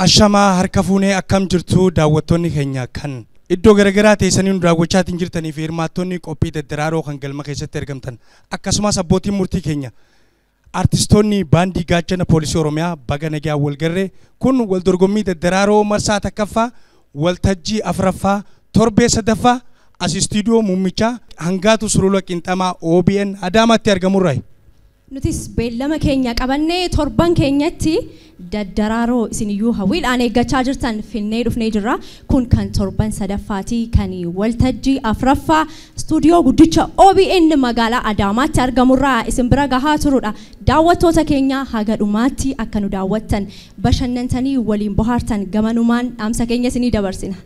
Ashamaa harka fuunee akkam jirtu daawwattoonni keenya kan iddoo garagaraa teessanii daawwachaatiin jirtanii fi hirmaattonni qophii daddaraaroo kan galma keessatti argamtan akkasumas abbootiin murtii keenya artistoonni baandii gaachana poolisii Oromiyaa baga nagaa walgarree kun wal dorgommii daddaraaroo marsaa takkaffaa waltajjii afraffaa torbee sadaffaa as istiidiyoo muummicha hangaatu sulula qinxamaa OBN Adaamaatti argamurraa. Nutis beellama keenya qabannee torban keenyatti daddaraaroo isiniyyuu hawwiidhaan eeggachaa jirtan finnee dhufnee jirra. Kun kan torban sadaffaatii kan waltajjii afraffaa istuudiyoo guddicha OBN magaalaa Adaamaatti argamurraa isin bira gahaa turudha. Daawwattoota keenya haga dhumaatti akka nu daawwattan bashannantanii waliin bohaartan gamanumaan dhaamsa keenya isinii dabarsina.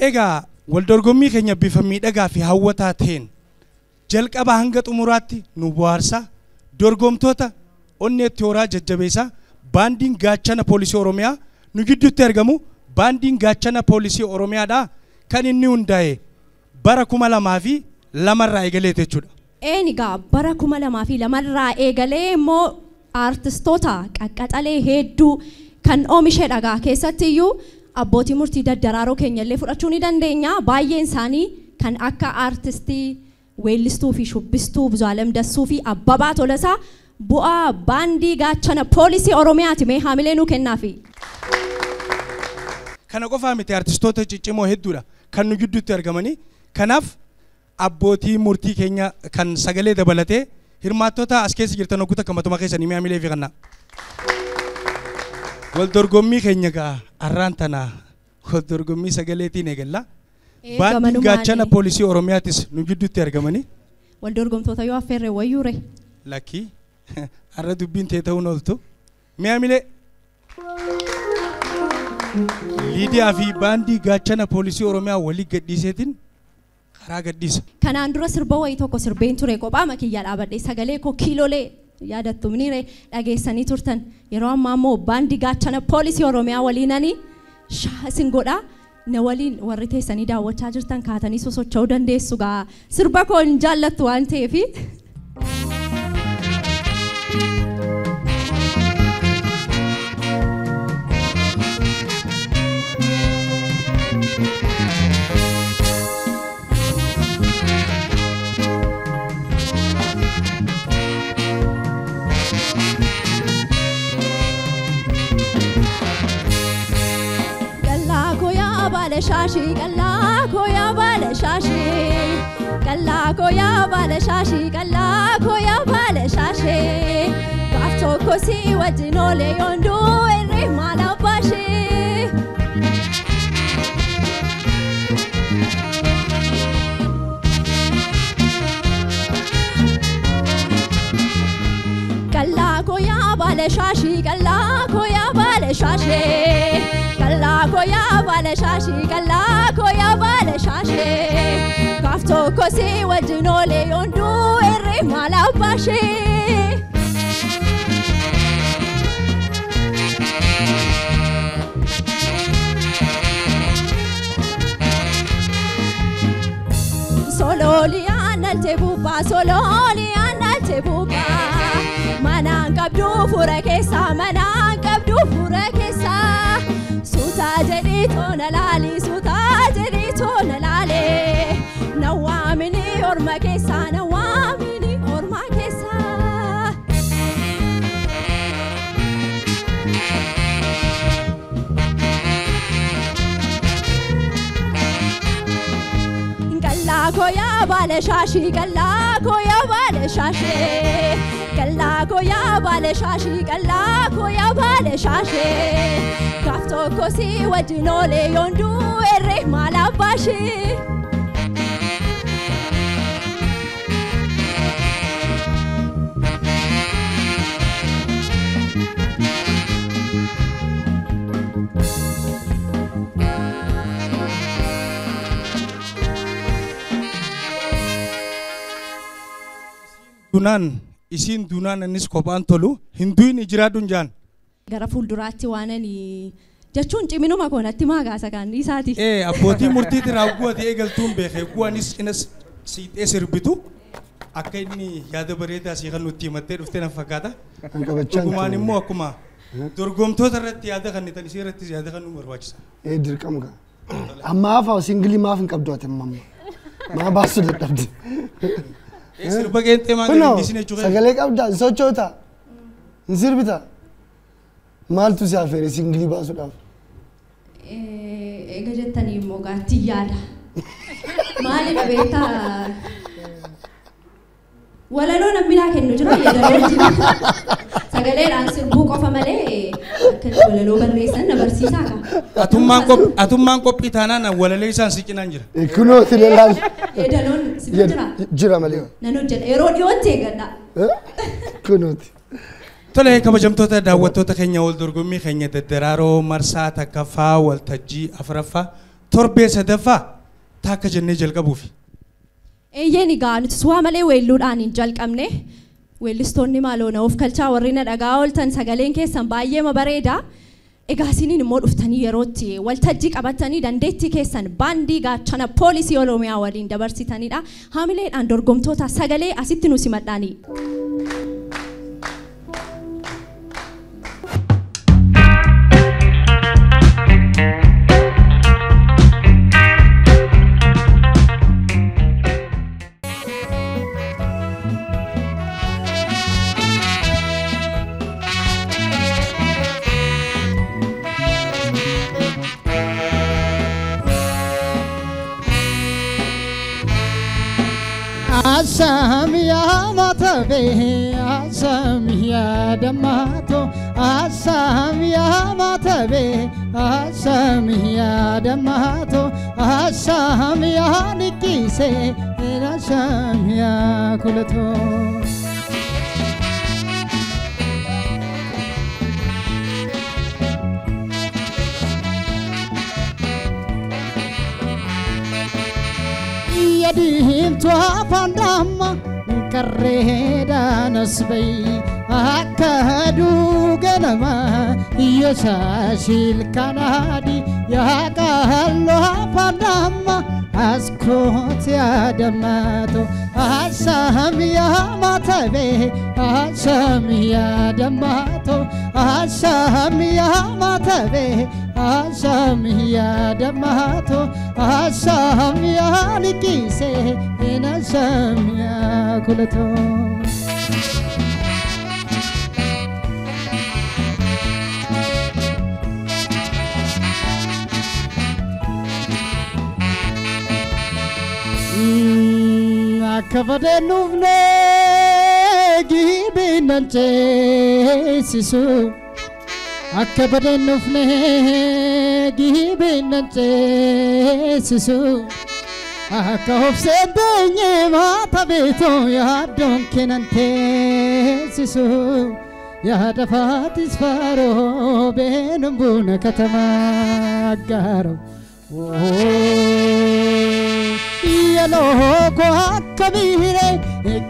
Egaa wal dorgommii keenya bifa miidhagaa fi hawwataa ta'een jalqaba hanga xumuraatti nu bohaarsa. Dorgomtoota onneetti horaa jajjabeessa baandiin gaachana poolisii Oromiyaa nu gidduutti argamu baandiin gaachana poolisii Oromiyaadha kan inni hundaa'e bara 2002 eegalee jechuudha. Eenigaa bara 2002 eegalee immoo artistoota qaqqaxalee hedduu kan oomishee dhagaa keessatti iyyuu abbootii murtii daddaraaroo keenya illee fudhachuu ni dandeenya. Baay'een isaanii kan akka artistii weellistuu fi shubbistuu Buzaalem Dassuu fi Abbabaa Tolasaa bu'aa baandii gaachana poolisii Oromiyaati mee haamilee nuu kennaafi. Kana qofaa miti artistoota ciccimoo hedduudha kan nu gidduutti argamanii. Kanaaf abbootii murtii keenya kan sagalee dabalatee hirmaattota as keessa jirtan ogguu takka matuma keessanii haamilee fi kannaa. Wal dorgommii keenya gaa arraan tanaa wal dorgommii sagaleetiin eegalla. Baandii gaachana poolisii Oromiyaatis nu gidduutti argamanii. Wal dorgomtoota yoo affeerre wayyuure. Lakkii har'a dubbiin tee ta'uun ooltu. Mi'aamilee. Liidiyaa fi baandii gaachana poolisii Oromiyaa walii gadhiiseetiin karaa gadhiisa. Kanaan dura sirba wayii tokko sirbeen ture kophaa makiyyaa dhaabadhe sagalee koo kiilolee yaadattu miniire dhageessanii turtan. Yeroo ammaa immoo baandii gaachana poolisii Oromiyaa waliinanii isin godhaa. Na waliin warri teessanii daawwachaa jirtan kaatanii sosocho'uu dandeessu gaa sirba koo hin jaallattu waan ta'eefi. Shashi kalla koya bale shashi kalla koya bale shashi kalla koya bale shashi kafto kosi wajinole yondu ere malabashi kalla koya bale shashi kalla koya bale shashi kalla koya bale shashi kalla koya bale shashi kafto kosi wajinole yondu ere malabashi sololi analte buba manan qabdu fura keessa manan qabdu fura keessa suta jadi tona lali nawamini orma keessa kalla koya bale shashi kalla koya bale shashi kalla koya bale shashi kalla koya bale shashi kafto kosi wajinole yondu ere malabashi isin dunaan anis kophaan tolu hinduun ijiraadun jaan. Gara fuulduraatti waanani jechuun ciminuma koonatti maagaasa kan isaati. Abbootii murtiitti raawwatu eegaltuun beekee guwaanis inas siixee sirbitu akka inni yaada bareedaa asii kan nutti himattee dhuftee na fakkaata. Dhugumaan immoo akkuma درقمتو ترت ياده خني تنسيرت ياده خنو مرواجس درقم كا أما أفا سينجلي ما فين كبدوات ماما ما باسو لتبدي سير بقين تما قال ديسني جوه سجلك أبدا سوتشوتا نسير بتا مال تسافر سينجلي باسو لاب جتني موجاتي يادا مالي ببيتا ولا لون أمينا كنو جرا يدرون سجلين عن سبوك أو فمالي كن ولا لو بريسن نبرسيسا أتومان كوب إتانا ولا ليسان سكين أنجر كنو تلالان يدرون سبجرا جرا ماليو نانو جد إيرون يون تيجنا كنو تلا هيك بجمتوتا دعوتوتا خنيا والدرقمي خنيا تدرارو مرسا تكفا والتجي أفرفا تربية سدفا تاك جنة جلك أبوفي يعني قانو تسوى ملي ويلود عن جلك أمنه ويلستوني مالونا وفكلتا ورينا دعاول تنسجلين كيسان بايه مباريدا إجاسيني نمر أفتني يروتي والتجيك أبتني دندتي كيسان باندي قاتشنا بوليسي ولومي أولين دبرسي تاني دا هاملين عن درقمتوتا سجلي أسيتنو سمتاني Asam ya matabe, asam ya damato, asam ya matabe, asam ya damato, asam ya nikise, asam ya kulato. يديهم توافن دما كرهدا نسبي أكادو جنما يشاشيل كنادي يا كهلو فدما أسكت يا دماتو أسام يا ماتبي أسام يا دماتو أسام يا ماتبي أسام يا دماتو أسام يا نكيسه أسام يا كلتو Akabade nuvne gibinante sisu Akabade nuvne gibinante sisu Akahofse denye mata beto ya donkenante sisu Ya dafatis faro benumbuna katama garo Yalo ko kabire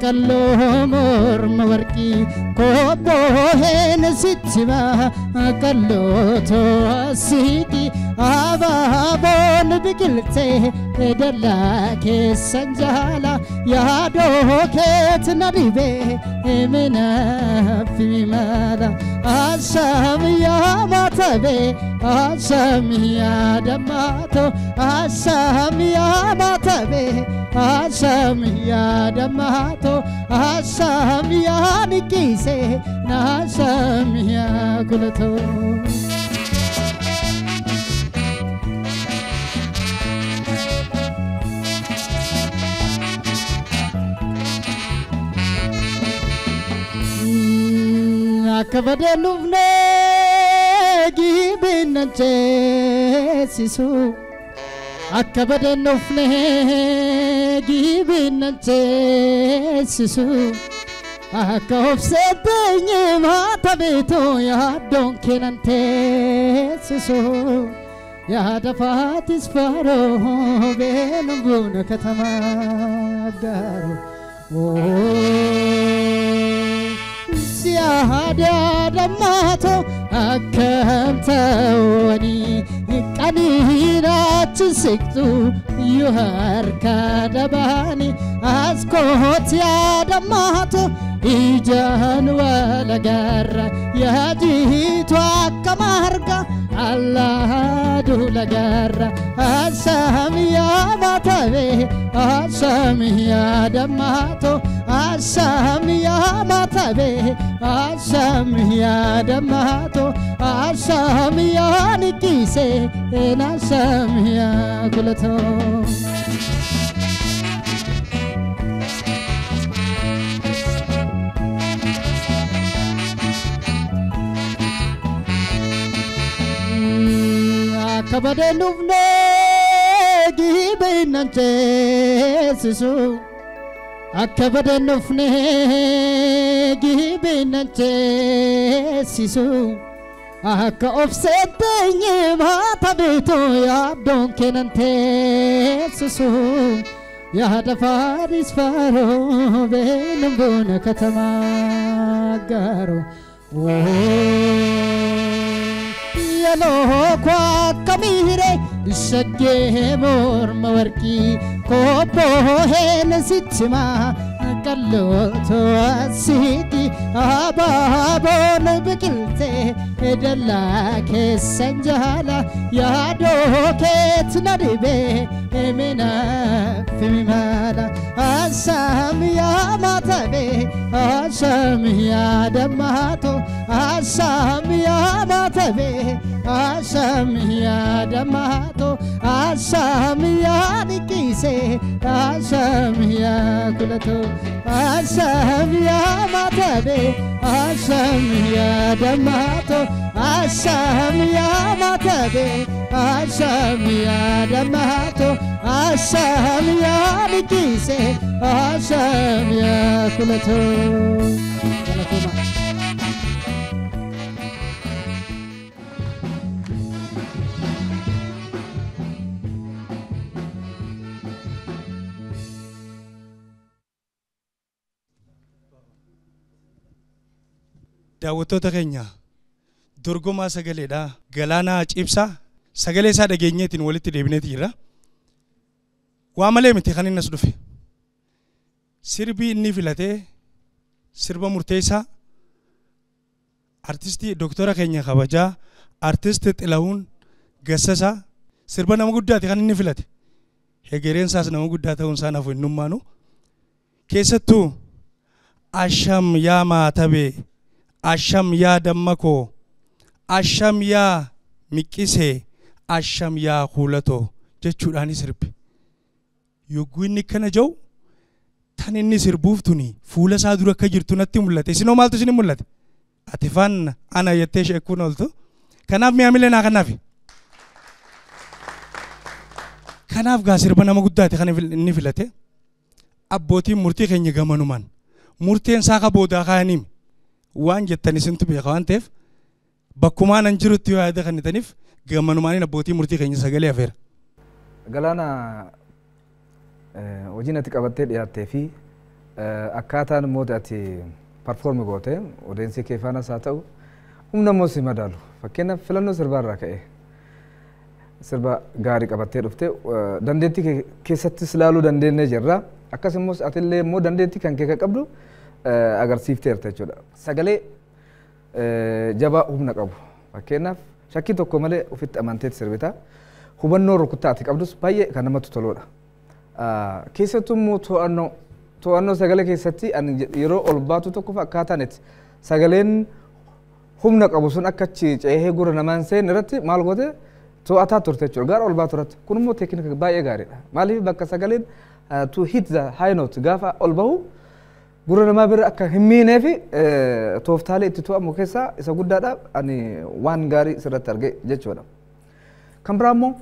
kallo morma warki ko bohen sitma kallo to asiki aba bon bikilte dalla ke sanjala ya do ket nadibe emina fimala asam ya matabe asam ya damato asam ya matabe asam ya damato asam ya nikise nasam ya kulato akabade nuvne gibinante sisu akabade nuvne gibinante sisu akofse denye mata beto ya donkenante sisu ya dafatis faro benumbuna katama garo Siada damato akam tawani kanina chisiktu yuharka dabani askot ya damato ijan wala garra ya jitu akamarga Allah dula garra asam ya matabe asam ya damato asam ya matabe asam ya damato asam ya nikise asam ya kulato kabade nufne gibe nante sisu akabade nufne gibe nante sisu aka ofsetenye mata beto ya donke nante sisu ya da faris faro benambona katama garo yalo kwa kamire shagge mor mawarki ko pohen sitima kallo to asiti ababon bikilte edalla ke sanjala ya do ket nadibe emina fimala asam ya matabe asam ya damato asam ya matabe asam ya damato asam ya nikise asam ya kulato asam ya matabe asam ya damato asam ya matabe asam ya damato asam ya nikise asam ya kulato daawwattoota keenya dorgomaa sagaleedha galaanaa cibsaa sagalee isaa dhageenyeetiin walitti deebineeti jira waa malee miti kan inni as dhufe sirbii inni filatee sirba murteessaa artistii doktora keenya kabajaa artisti Xilahuun Gassasaa sirba nama guddaati kan inni filate hegereen isaas nama guddaa ta'uun isaa naaf hinnummaanu keessattuu asham yaa maatabe asham yaa dammako asham yaa miqqise asham yaa kuulato jechuudhaan sirbi yogguu inni kana jau tan inni sirbuuf tuni fuula isaa dura akka jirtu natti mul'ate isinoo maaltu isin mul'ate ati faan ana yettee sheekuun ooltu kanaaf mi'aamilee naa kanaafi kanaaf gaa sirba nama guddaati kan inni filate abbootiin murtii keenya gamanumaan murteen isaa ka boodaa kaaniim waan jettan isintu beeka waan ta'eef bakkumaan an jirutti yoo yaada kannitaniif gamanumaan abbootii murtii keenya sagalee afeera. Galaana hojiin ati qabattee dhiyaattee fi akkaataan immoo ati parfoormi goote odeensii kee faanas haa ta'u humna immoo si madaalu fakkeenyaaf filannoo sirbaarraa ka'e sirba gaarii qabattee dhufte dandeettii keessattis ilaaluu dandeenyee jirra akkasumas atillee immoo dandeettii kan kee qabdu agarsiifteerta jechuudha. Sagalee jabaa humna qabu fakkeenyaaf shakkii tokko malee ofitti amanteetti sirbita hubannoo rukuttaa ati qabdus baay'ee kan namatti toludha. Keessattuu immoo to'annoo sagalee keessatti yeroo ol baatu tokko akkaataan itti sagaleen humna qabu sun akka ceehee gurra namaan seen irratti maal goote to'ataa turte jechuudha. Gaara ol baatu irratti kun immoo teeknika baay'ee gaariidha. Maaliif bakka sagaleen to hit the high note gaafa ol bahu gurra namaa bira akka hin miinee fi tooftaalee itti to'amu keessaa isa guddaadha ani waan gaarii sirratti arge jechuudha. Kan biraa immoo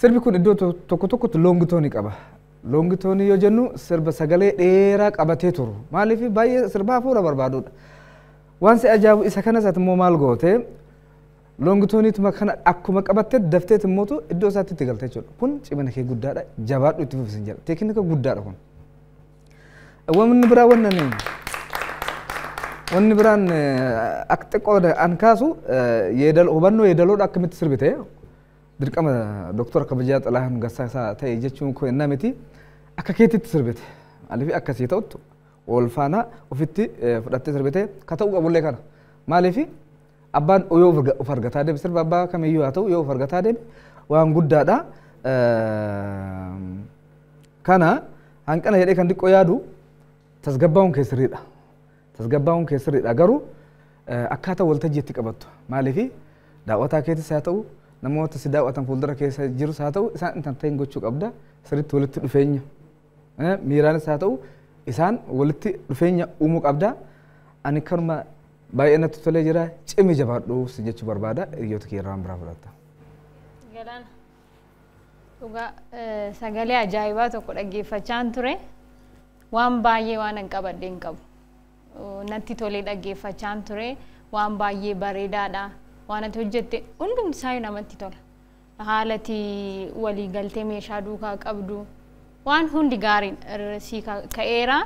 sirbi kun iddoo tokko tokkotti loongitoonii qaba. Loongitoonii yoo jennu sirba sagalee dheeraa qabatee turu. Maaliif baay'ee sirba hafuura barbaadudha. Waan si ajaa'ibu isa kanas ati immoo maal goote loongitooniituma kana akkuma qabattee dafteet immoo iddoo isaatti itti galte jechuudha. Kun cimina kee guddaadha. Jabaadhu itti fufisin jedha. Teeknika guddaadha kun. Wanni biraa wanni biraan akka xiqqoo an kaasu hubannoo yeedaloodha akkamitti sirbite dirqama doktora kabajaa Xalahan Gassaasaa ta'e jechuun koo innaa miti akka keetitti sirbite maaliif akkasii ta'uttu wal faana ofitti fudhattee sirbite ka ta'uu qabullee kana maaliif abbaan yoo of argataa deebi sirba abbaa kamiyyuu haa ta'u yoo of argataa deebi waan guddaadha kana hanqana jedhee kan diqqoo yaadu tasgabbaa'uun keessirriidha tasgabbaa'uun keessirriidha garuu akkaataa waltajjiitti qabattu maaliif daawwataa keetis haa ta'u namoota si daawwatan fuuldura keessa jirus haa ta'u isaan intarteeyin gochuu qabda sirriitti walitti dhufeenya miiraanis haa ta'u isaan walitti dhufeenya uumuu qabda ani kanuma baay'ee natti tolee jira cimi jabaadhu si jechuu barbaada hiriyoota kee irraa biraa fudhatta. Galaana dhugaa sagalee ajaa'ibaa tokko dhaggeeffachaan ture waan baay'ee waan hin qabadde hin qabu natti tolee dhaggeeffachaan ture waan baay'ee bareedaadha. waan ati hojjette hundumti isaa namatti tola haalati walii galtee meeshaa duukaa qabdu waan hundi gaariin si ka'eera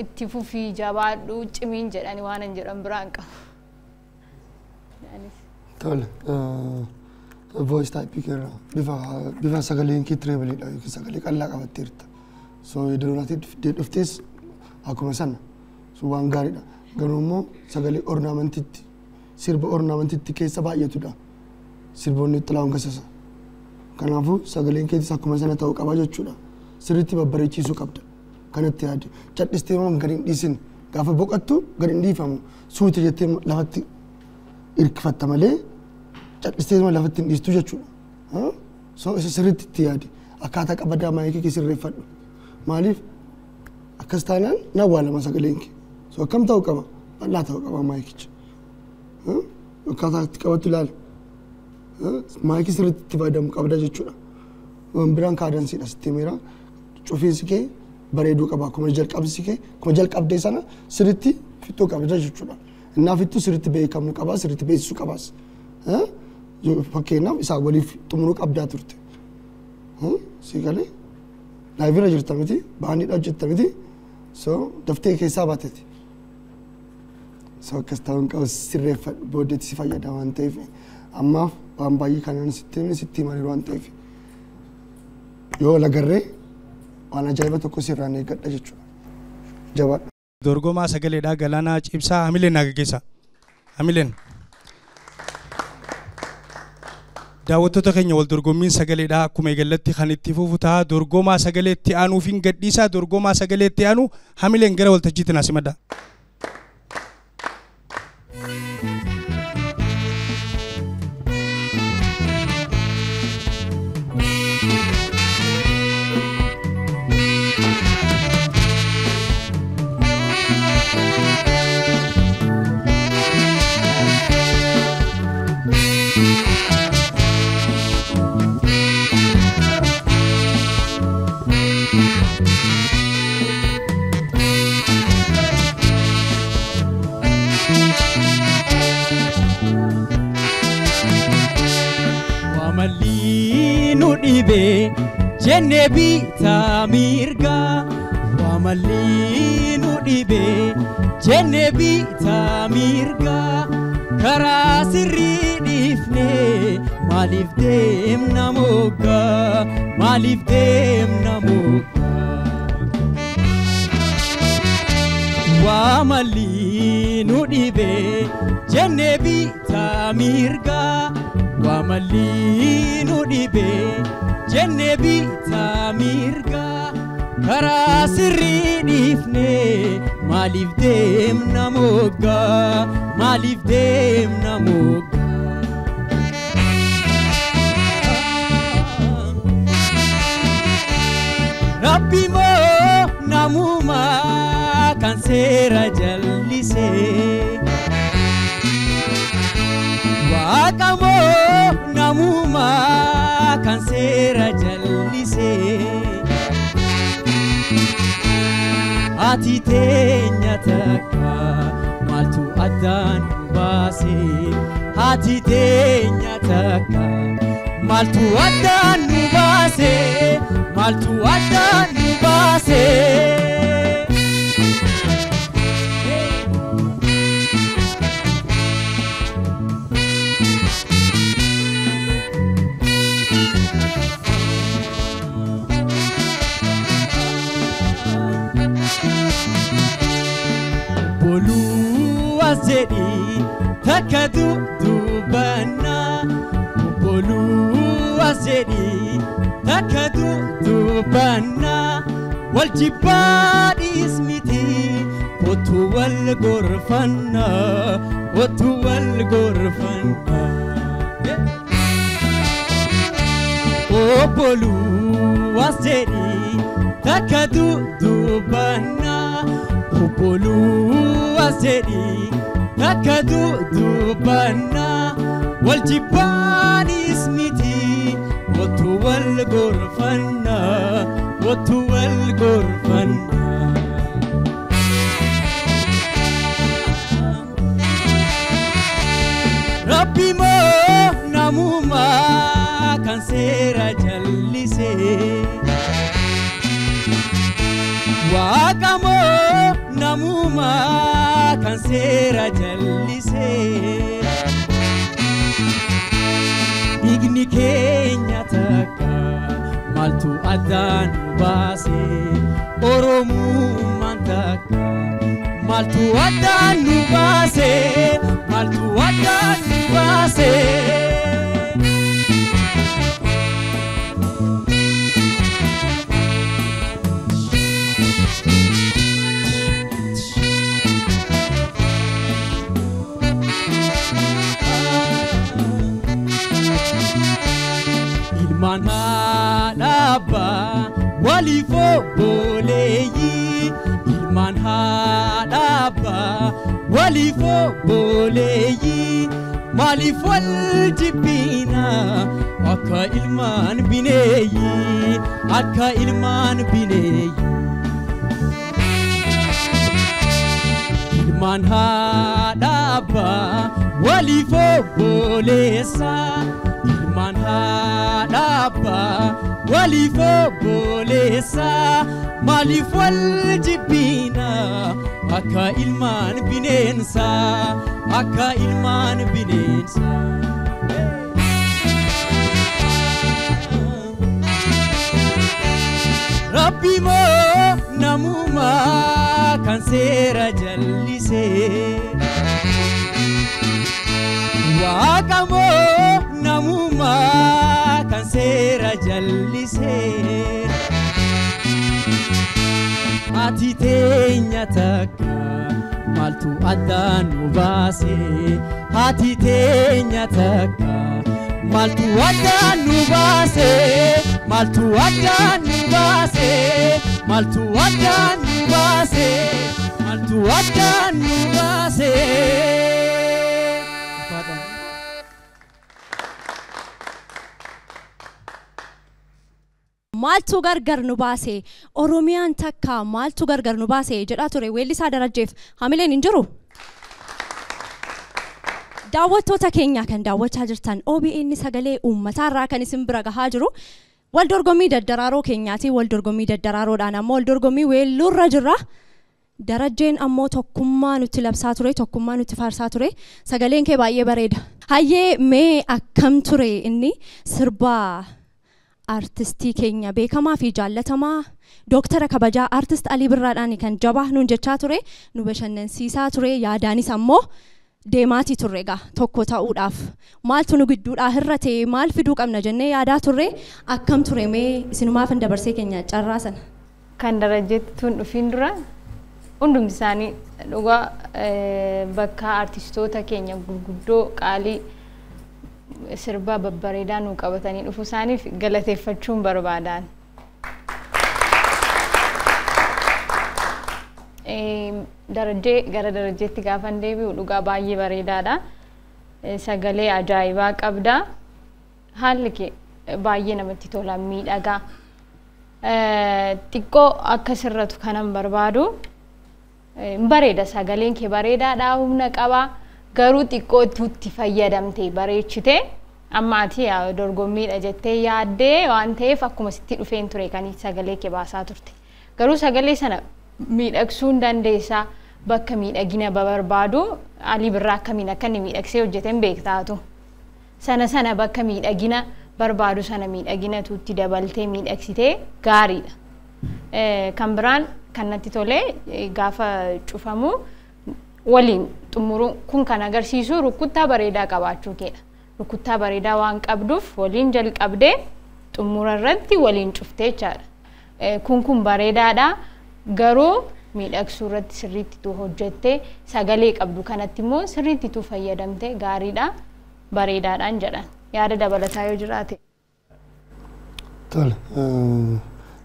itti fufii jabaadhu cimiin jedhani waan hin jedhan biraan qabu. Tola voice type irra bifa sagaleen kee treebaliidha yookiin sagalee qal'aa qabatteerta so yeroonatti dhuftes akkuma sana so waan gaariidha garuu immoo sagalee ornaamentiitti sirba ornaamentiitti keessa baay'atudha sirboonni Xalaahun Gassaasaa kanaafuu sagaleen keetis akkuma sana ta'uu qaba jechuudha sirriitti babbareechisuu qabda kanatti yaade cadhistee waan gadi hin dhiisin gaafa boqottu gadi hin dhiifamu suuti jettee lafatti irkifatta malee cadhistee lafatti hin dhiistu jechuudha so isa sirriitti itti yaade akkaataa qabadaa maayikii kee sirreeffadhu maaliif akkas taanaan nawwaalama sagaleen kee so akkam ta'uu qaba bal'aa ta'uu qaba maayikicha akkaataa itti qabattu ilaali maayikii sirriitti itti fayyadamu qabda jechuudha waan biraan kaadansiidha sitti miira cufiinsi kee bareeduu qaba akkuma jalqabsi kee akkuma jalqabdee sana sirriitti fixuu qabda jechuudha innaaf ittuu sirriitti beekamuu qaba sirriitti beeksisuu qabaas fakkeenyaaf isaa waliif xumuruu qabdaa turte si galee laayivira jirta miti baanidha hojjetta miti so daftee keessaa baateeti so akkas ta'uun qabu sirreeffadhu booddeetti si fayyada waan ta'eef ammaaf waan baay'ee kanaan sitti mariiru waan ta'eef yoo lagarree waan ajaa'iba tokko sirraan eeggadha jechuudha jabaadha. Dorgomaa sagaleedhaa Galaanaa Cibsaa hamileen naa gaggeessa hamileen. Daawwattoota keenya wal dorgommiin sagaleedhaa akkuma eegallatti kan itti fufu ta'a dorgomaa sagaleetti aanuuf hin gadhiisaa dorgomaa sagaleetti aanu hamileen gara waltajjiitti naas himadha. jenne bita mirga wamalinu dibe jenne bita mirga kara sirri difne malif dem namoga wamalinu dibe jenne bita mirga wamalinu dibe jenne bita mirga kara sirri difne malif dem namoga Rabbi mo namuma kan sera jallise Waqa mo namuma kan sera jallise Ati teenya takka maltu addan baase Ati teenya takka maltu addan baase asedi takadu dubana obolu asedi takadu dubana waljibadi ismiti otu wal gorfanna otu wal gorfanna obolu asedi takadu dubana obolu asedi takadu dubana waljibani ismiti otu wal gorfanna otu wal gorfanna Rabbi mo namuma kan sera jallise Waqa mo namuma kan sera jallise Digni keenya takka maltu adan base oromummaan takka maltu adan base maltu adan base ilman hadaba walifo boleyi ilman hadaba walifo boleyi malif wal jibina akka ilman bineyi akka ilman bineyi ilman hadaba walifo bolesa ilman hadaba walifo bolesa malif wal jibina akka ilman binensa akka ilman binensa Rabbi mo namuma kan sera jallise Waqa mo namuma kan sera jallise ati teenya takka maltu adan base ati teenya takka maltu adan base maltu adan base maltu adan base maltu adan base maaltu gargar nu baase oromiyaan takka maaltu gargar nu baase jedha ture weellisaa Darajjeef hamileen hin jiru daawwattoota keenya kan daawwachaa jirtan OBN sagalee uummataa irraa kan isin bira gahaa jiru wal dorgommii daddaraaroo keenyaati wal dorgommii daddararoodhaan ammoo wal dorgommii weelluurra jirra Darajjeen ammoo tokkummaa nutti labsaa ture tokkummaa nutti faarsaa ture sagaleen kee baay'ee bareeda hayyee mee akkam ture inni sirbaa artistii keenya beekamaa fi jaallatamaa dooktara kabajaa artist Alii Birraadhaan kan jabaa nuun jechaa ture nu bashannansiisaa ture yaadaanis ammoo deemaatii turre egaa tokko ta'uudhaaf maaltu nu gidduudhaa hir'ate maal fiduu qabna jennee yaadaa turre akkam ture mee isinumaaf hin dabarsee keenya carraasan kan Darajjeetti tun dhufiin dura hundumti isaanii dhugaa bakka artistoota keenya gurguddoo qaalii sirba babbareedaa nu qabatanii dhufu isaaniif galateeffachuun barbaadan. Darajjee gara Darajjeetti gaafan deebi'u dhugaa baay'ee bareedaadha. Sagalee ajaa'ibaa qabda. Haalli kee baay'ee namatti tola miidhagaa. Xiqqoo akka sirratu kanan barbaadu bareeda sagaleen kee bareedaadha humna qaba. Garuu xiqqoo itti fayyadamte bareechite amma ati dorgommiidha jettee yaaddee waan ta'eef akkuma sitti dhufeen ture kan sagalee kee baasaa turte garuu sagalee sana miidhagsuu dandeessaa bakka miidhagina barbaadu Alii Birraa akkamiin akka inni miidhagsee hojjeteen beektaatu sana bakka miidhagina barbaadu sana miidhagina tuutti dabaltee miidhagsitee gaariidha kan biraan kan natti tolee gaafa cufamu waliin xumuru kun kan agarsiisu rukuttaa bareedaa qabaachuu keedha. Rukuttaa bareedaa waan qabduuf waliin jalqabdee xumura irratti waliin cuftee jechaadha. Kun bareedaadha garuu miidhagsuu irratti sirriitti tu hojjettee sagalee qabdu kanatti immoo sirriitti tu fayyadamtee gaariidha bareedaadhaan jedhan yaada dabalataa yoo jiraate. Tole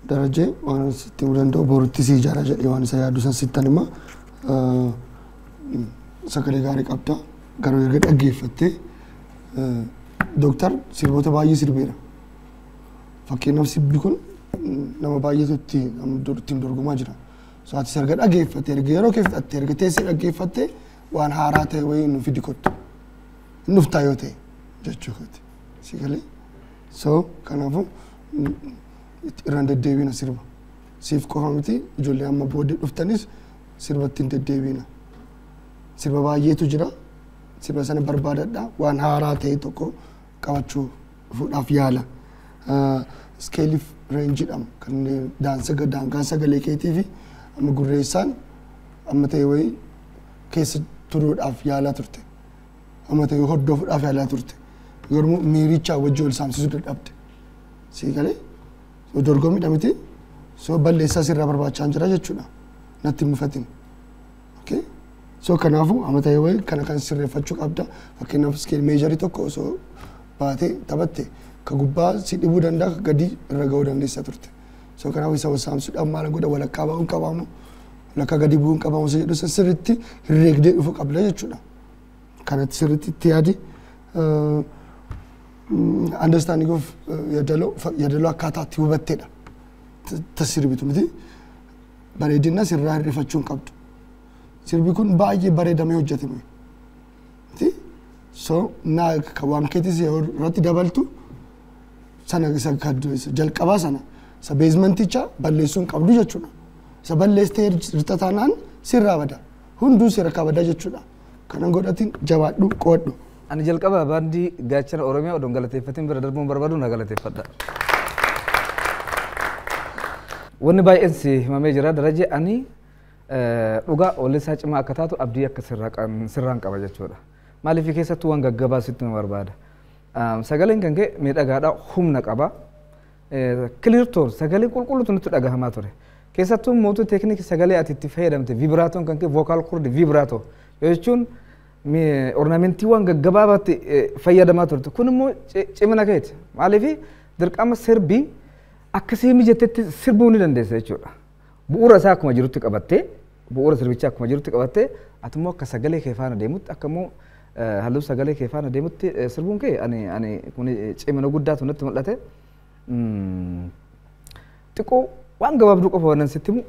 darajee waan sitti mudandoo borutti si ijaara jedhee waan isa yaadu san sittan immoo sagalee gaarii qabda garuu erga dhaggeeffattee dooktar sirboota baay'ee sirbeera. Fakkeenyaaf sirbi kun nama baay'eetu ittiin dorgomaa jira. Saati sarga dhaggeeffattee erga yeroo kee fudhattee erga teessee dhaggeeffattee waan haaraa ta'e wayii nu fidi kottu. Nuuf taayoo ta'e jechuudha. Si galee. So kanaafuu irraan deddeebiina sirba. Siif qofa miti ijoollee amma booddee dhuftanis sirbatti hin deddeebiina. Sirba baay'eetu jira. Sirba sana barbaadadha. Waan haaraa ta'e tokko qabachuudhaaf yaala. Skeeliif reenjiidhaan kan daangaa sagalee keetii fi amma gurreessaan amma ta'e wayii keessa turuudhaaf yaalaa turte. Amma ta'e hordoofuudhaaf yaalaa turte. Garuu miirichaa wajjin ol saamsisuu dadhabde. Si galee dorgommiidha miti so balleessaa sirraa barbaachaa jira jechuudha. Natti mufatin. Okay? So kanaafuu amma ta'e wayii kana kan sirreeffachuu qabda. Fakkeenyaaf skeel meejarii tokko osoo baatee taphatte ka gubbaa si dhibuu danda'a ka gadi irra ga'uu dandeessa turte. So kanaafuu isa saamsuudhaan maal godha walakkaa ba'uun qabamu walakkaa gadi bu'uun qabamu isa jedhu sirriitti herreegdee dhufuu qabda jechuudha. Kanatti sirriitti itti yaadi. Understanding of yaadaloo akkaataa itti hubatteedha. Tasirbitu miti bareedina sirraa hirrifachuu hin qabdu. Sirbi kun baay'ee bareedamee hojjetame. So naa ka waan keetis irratti dabaltu sana isa jalqabaa sana isa beezmenticha balleessuun qabdu jechuudha. Isa balleestee jirta taanaan sirraa bada. Hunduu sirraa bada jechuudha. Kanan godhatiin jabaadhu qoodhu. Ani jalqaba baandii gaachana Oromiyaa odoon galateeffatiin bira darbuun barbaadu na galateeffadha. Wanni baay'een si himamee jira darajee ani dhugaa olessaa cimaa akka taatu abdii akka sirraan qaba jechuudha. Maaliif keessattuu waan gaggabaa sitti nu barbaada. Sagaleen kan kee miidhagaadha humna qaba. Kilirtoon sagalee qulqulluutu nutti dhagahamaa ture. Keessattuu mootuu teekniikii sagalee ati itti fayyadamte vibraatoon kan kee vokaal kurdi vibraatoo jechuun ornamentii waan gaggabaabaatti fayyadamaa turte. Kun immoo cimina keeti. Maaliif dirqama sirbii akkasii mijatetti sirbuu ni dandeessa jechuudha. Bu'uura isaa akkuma jirutti qabattee bu'uura sirbichaa akkuma jirutti qabattee ati immoo akka sagalee kee faana deemutti akka immoo halluu sagalee kee faana deemutti sirbuun kee ani kun cimina guddaatu natti mul'ate. Xiqqoo waan gabaabduu qofa waan sitti himu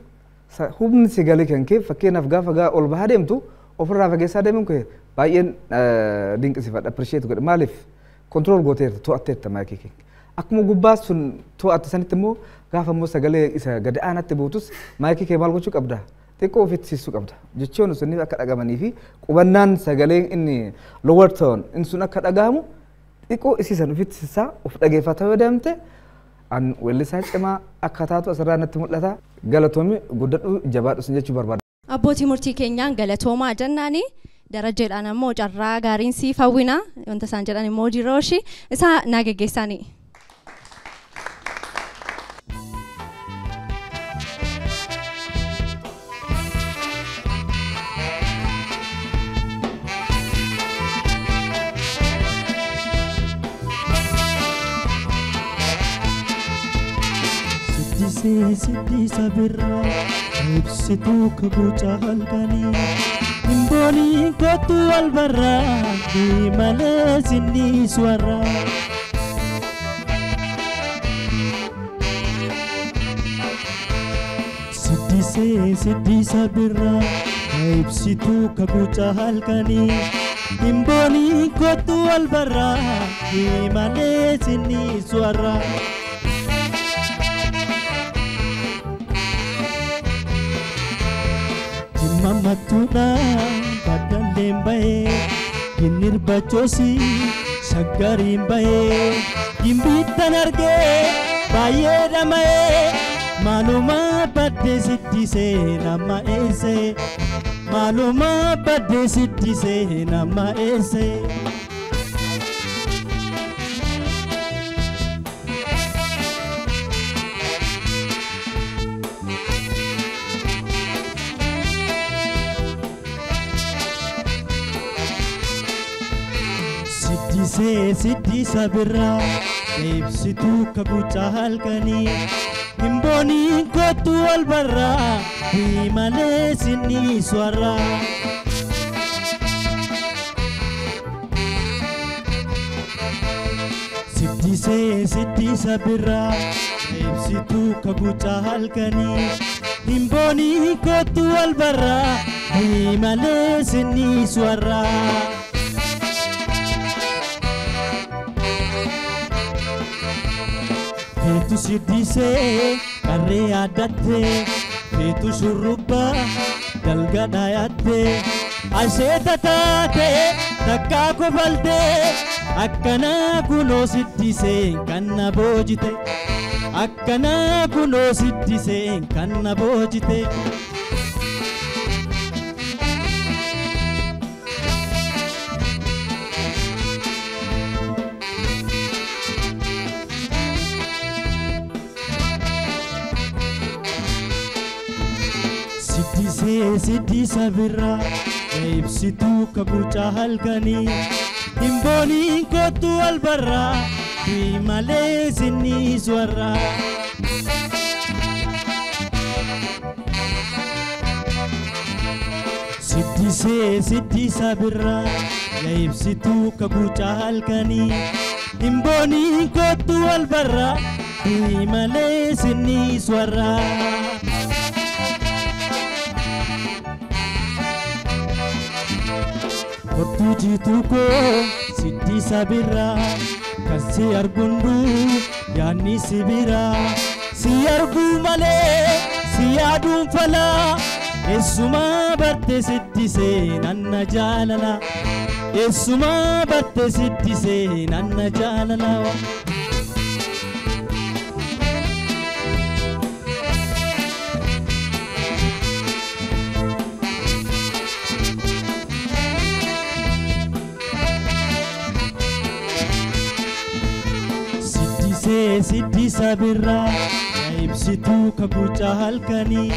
humni sagalee kan kee fakkeenyaaf gaafa ol bahaa deemtu ofirraa fageessaa deemuun kee baay'een dinqisiifadha appreciate godhe maaliif control gooteerta to'atteerta maayikii kee. Akkuma gubbaa sun to'atte sanitti immoo gaafa immoo sagalee isa gadi aanaatti buutus maayikii kee maal gochuu qabda? Xiqqoo ofitti siisuu qabda. Jechoon sunniif akka dhagamanii fi qubannaan sagaleen inni lower tone inni sun akka dhagahamu xiqqoo isiisan ofitti siisaa of dhageeffata yoo deemte an weellisaa cimaa akka taatu asirraa natti mul'ata. Galatoomi guddadhu jabaadhu sun jechuu barbaada. Abbootii murtii keenyaan galatoomaa jennaani darajeedhaan ammoo carraa gaariin siif hawwina wanta isaan jedhan immoo jirooshi isaa naa geggeessaanii. Siddii sabirraa ibsituu kabuuca halkanii Imboni kootu wal barraa malee sinni suwarraa. Siddii sabirraa ibsituu kabuuca halkanii Imboni kootu wal barraa malee sinni suwarraa. Mama tuna badalem bae kinir bachosi sagarim bae imbitan arge baye damae maaluma badde siddise nama eesse maaluma badde siddise nama eesse siddisa birraa ibsituu kaguchaa halkanii himboonii kootu wal barraa bii malee sinni swarraa siddisa birraa ibsituu kaguchaa halkanii himboonii kootu wal barraa bii malee sinni swarraa Fetu siddise karree yaadatte fetu shurrubba galgada yaatte asheeta taate takkaa kofalte akkana kunoo siddise kan na boojite akkana kunoo siddise kan na boojite siddisa birraa ibsituu kaguchaa halkanii himboonii kootu wal barraa bii malee sinni swarraa siddisa birraa ibsituu kaguchaa halkanii himboonii kootu wal barraa bii malee sinni swarraa Hortuu jiituuko siddisa birraa kan si argundu yaanni si biraa si arguu malee si yaaduun falaa eessumaa barte siddise nanna jaalala eessumaa barte siddise nanna jaalala siddisa birraa ibsituu kaguchaa halkanii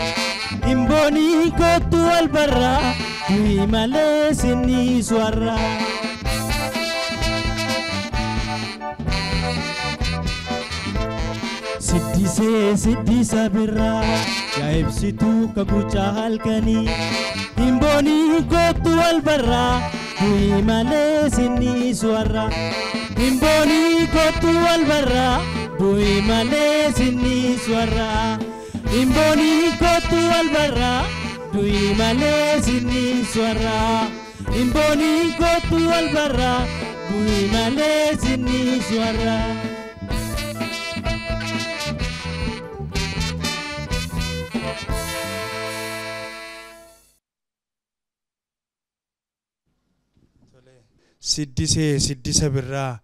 himboonii kootu wal barraa bii malee sinni swarraa siddisa birraa ibsituu kaguchaa halkanii himboonii kootu wal barraa bii malee sinni swarraa himboonii kootu wal barraa bii malee sinni swarraa himboonii kootu wal barraa bii malee sinni swarraa himboonii kootu wal barraa bii malee sinni swarraa siddisa birraa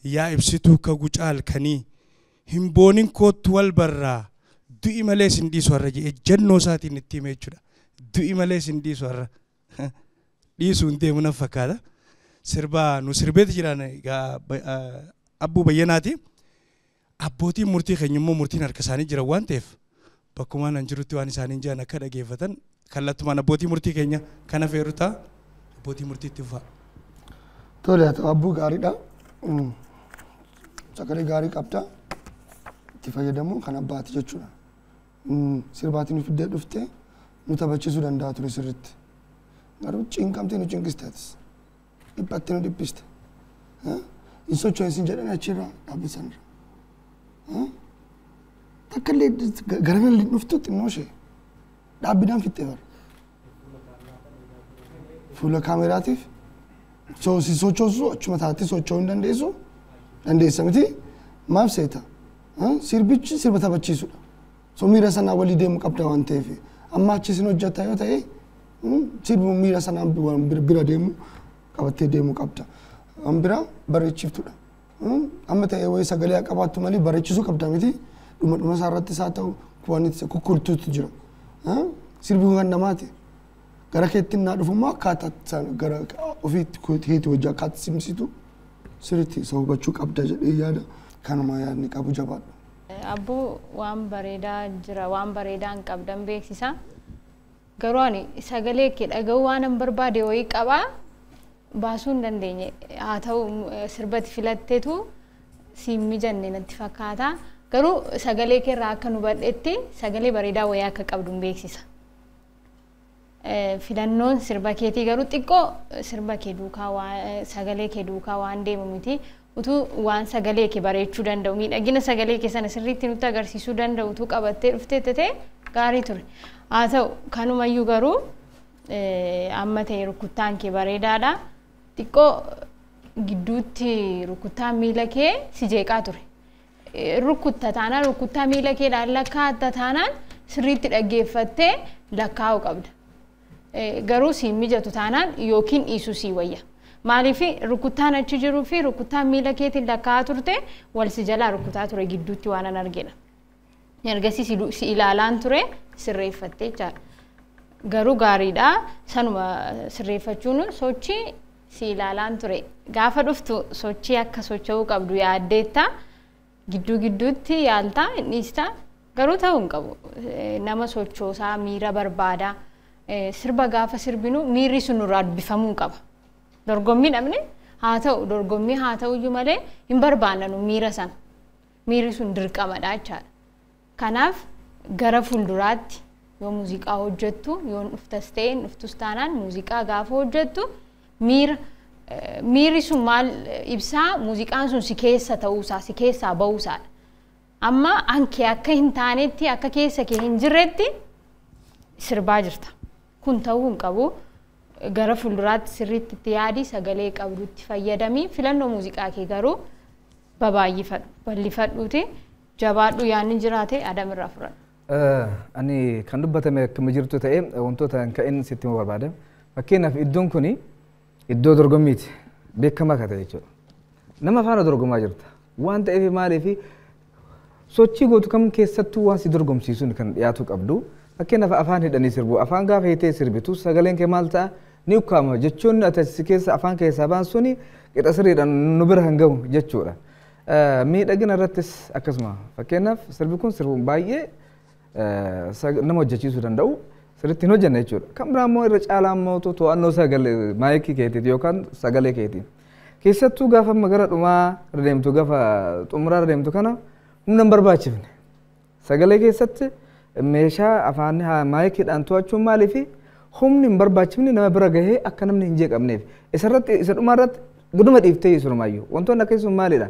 yaa ibsituu kaguchaa halkanii himboonin kootu wal barraa du'i malee sin dhiisu har'a jedhee jannoo isaatiin itti hime jechuudha. Du'i malee sin dhiisu har'a dhiisuun deemu na fakkaata. Sirbaa nu sirbeeti jiran abbuu bayyanaati. Abbootiin murtii keenya immoo murtiin harka isaanii jira waan ta'eef bakkumaan an jirutti waan isaaniin jiran akka dhageeffatan kallattumaan abbootii murtii keenya kana feeru ta'a. Abbootii murtiitti uffaa. Tole abbuu gaariidha. Sagalee gaarii qabda. Itti fayyadamuun kan abbaati jechuudha. Sirbaatiin nu fiddee dhuftee nu taphachiisuu danda'a ture sirriitti. Garuu cinqamtee nu cinqisteetis. Dhiphattee nu dhiphiste. Hin socho'insin jedhanii achirraa dhaabbisanirra. Takka illee garana illee dhuftu xinnoo ishee dhaabbidhaan fixxee bara. Fuula kaameraatiif si sochoosu achuma taatti socho'uu hin dandeessu. Dandeessa miti maaf seeta. Sirbichi sirba taphachiisudha. So miira sanaa walii deemu qabda waan ta'eef amma achi isin hojjeta yoo ta'e sirbi miira sanaan bira deemu qabattee deemuu qabda. Waan biraa bareechiftuudha. Amma ta'e wayii sagalee qabaattu malee bareechisuu qabda miti. Dhuma isaa irrattis haa ta'u wanti kukkurtuutu jira. Sirbi kan namaati. Gara keetti naa dhufummaa akkaataa gara ofiitti keetti hojii akkaataa simsitu sirriitti isa hubachuu qabda jedhee yaada kanuma yaadni qabu jabaadha. Abbuu waan bareedaa jira waan bareedaan qabdan beeksisa. Garuu ani sagalee kee dhaga'uu waan hin barbaade wayii qabaa baasuu hin dandeenye haa ta'u sirbatti filatteetu siin mijanne natti fakkaata. Garuu sagalee kee irraa akka nu badhetti sagalee bareedaa wayii akka qabdu hin beeksisa. Filannoon sirba keetii garuu xiqqoo sirba kee duukaa sagalee kee duukaa waan deemu miti. Utuu waan sagalee kee bareechuu danda'u miidhagina sagalee kee sana sirriitti nutti agarsiisuu danda'u utuu qabattee dhuftee ta'e gaarii ture. Haa ta'u kanumayyuu garuu amma ta'e rukuttaan kee bareedaadha. Xiqqoo gidduutti rukuttaan miila kee si jeeqaa ture. Rukutta taanaan rukuttaa miila keedhaan lakkaatta taanaan sirriitti dhaggeeffattee lakkaa'uu qabda. Garuu siin mijatu taanaan yookiin dhiisuu sii wayya. Maaliif rukuttaan achi jiruu fi rukuttaan miila keetiin lakkaa'aa turte wal si jalaa rukutaa ture gidduutti waan an argina. Ergasii si ilaalaan ture sirreeffattee jechaadha. Garuu gaariidha sanuma sirreeffachuun sochii si ilaalaan ture. Gaafa dhuftu sochii akka socho'uu qabdu yaaddeetta gidduu gidduutti yaaltaa hin dhiistaa garuu ta'uu hin qabu. Nama sochoosaa miira barbaada. Sirba gaafa sirbinu miirri sun nurraa dubbifamuu qaba. Dorgommii dhabne haa ta'u dorgommii haa ta'uyyuu malee hin barbaannu miira sana. Miirri sun dirqamadha jechaadha. Kanaaf gara fuulduraatti yoo muuziqaa hojjettu yoo dhuftas ta'e dhuftus taanaan muuziqaa gaafa hojjettu miirri sun maal ibsaa muuziqaan sun si keessa ta'uusaa si keessaa ba'uusaadha. Amma ankee akka hin taanetti akka keessa kee hin jirretti sirbaa jirta. Kun ta'uu hin qabu. Gara fuulduraatti sirriitti itti yaadi sagalee qabdutti fayyadamii filannoo muuziqaa kee garuu babaay'ifadhu bal'ifadhuuti jabaadhu yaanni jiraate adamirraa furadhu. Ani kan dubbatame akkuma jirtu ta'e wantoota hin ka'in sitti himuu barbaada. Fakkeenyaaf iddoon kuni iddoo dorgommiiti beekamaa akka ta'e jechuudha. Nama faana dorgomaa jirta. Waan ta'eef maaliif sochii gootu kam keessattuu waan si dorgomsiisuun kan dhiyaatu qabdu. Fakkeenyaaf afaan hidhanii sirbu afaan gaafa hiitee sirbitu sagaleen kee maal ta'a ni ukkaama jechuun ati keessa afaan keessaa baan suni qixa sirriidhaan nu bira hin gahu jechuudha. Miidhagina irrattis akkasuma fakkeenyaaf sirbi kun sirbuun baay'ee nama hojjechiisuu danda'u sirriitti hin hojjenne jechuudha. Kan biraa immoo irra caalaa immoo to'annoo sagalee maayikii keetiiti yookaan sagalee keetiin. Keessattuu gaafa gara dhumaa deemtu gaafa xumuraa deemtu kana humna hin barbaachifne sagalee keessatti meeshaa afaan maayikiidhaan to'achuun maaliif humni hin barbaachifne nama bira gahee akka namni hin jeeqamneef isarratti isa dhumaarratti guduma dhiiftee isurumayyuu wantoonni akkasuma maalidha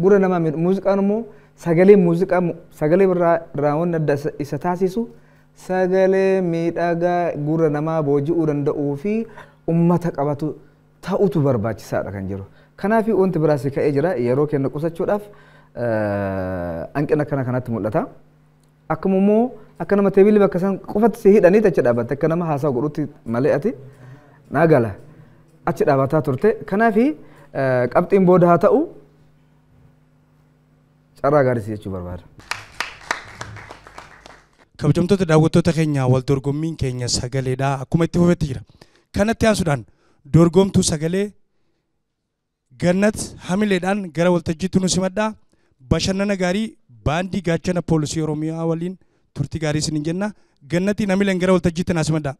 gura nama muuziqaan immoo sagalee muuziqaa sagalee irraa waan adda isa taasisu sagalee miidhagaa gura namaa booji'uu danda'uu fi ummata qabatu ta'utu barbaachisaadha kan jiru. Kanaaf wanti biraas ka'ee jira yeroo kenna qusachuudhaaf hanqina kana kanatti mul'ata. Akkuma immoo akka nama teebilii bakka isaan qofatti si hidhanii achi dhaabatte akka nama haasaa godhutti malee ati naa gala achi dhaabataa turte. Kanaaf qabxiin booda haa ta'u carraa gaarii jechuu barbaada. Kabajamtoota daawwattoota keenya wal dorgommiin keenya sagaleedha akkuma itti fufetti jira. Kanatti aansuudhaan dorgomtuu sagalee Gannat hamileedhaan gara waltajjiitti nu simadhaa. Bashannana gaarii baandii gaachana poolisii Oromiyaa waliin turtii gaarii isin jenna. Gannatiin hamileen gara waltajjiitti naa simadhaa.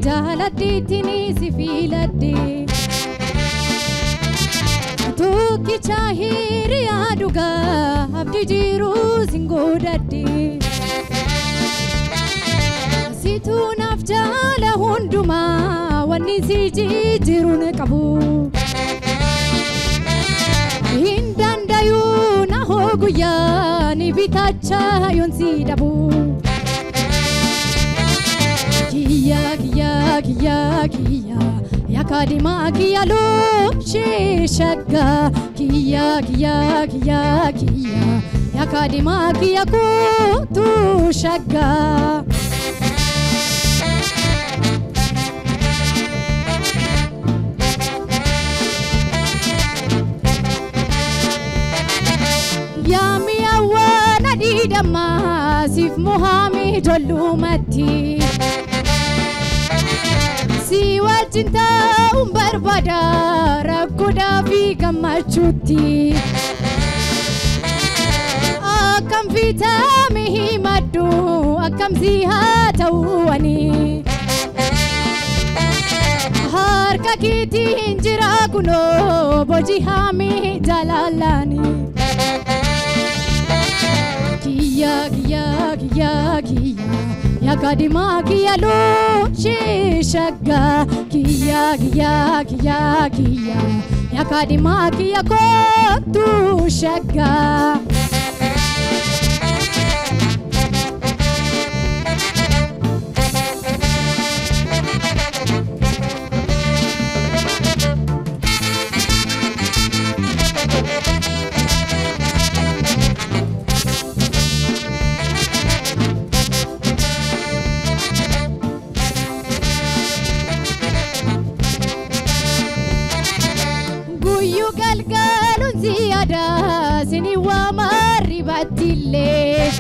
Jaladitini sifilade Tuki chahiri aduga abdi jiru singodade Si Situ nafjala hunduma wanni siji jirun qabu Hindandayu na hoguya ni bitacha yonsi dabu Kiya kiya kiya kiya yakadima kiya lo sheshaga Kiya kiya kiya kiya yakadima kiya kutu shaga Yami awana didama sif Muhammad lumati Si wajinta umbarbada rakuda fi kamachuti Akam fita mihimadu akam zihata uwani Harka kiti injira kuno boji hami jalalani Kiya kiya kiya kiya yakadima kiya lo sheshaga Kiya kiya kiya kiya yakadima kiya kotu shaga Ziyada sini wa maribatille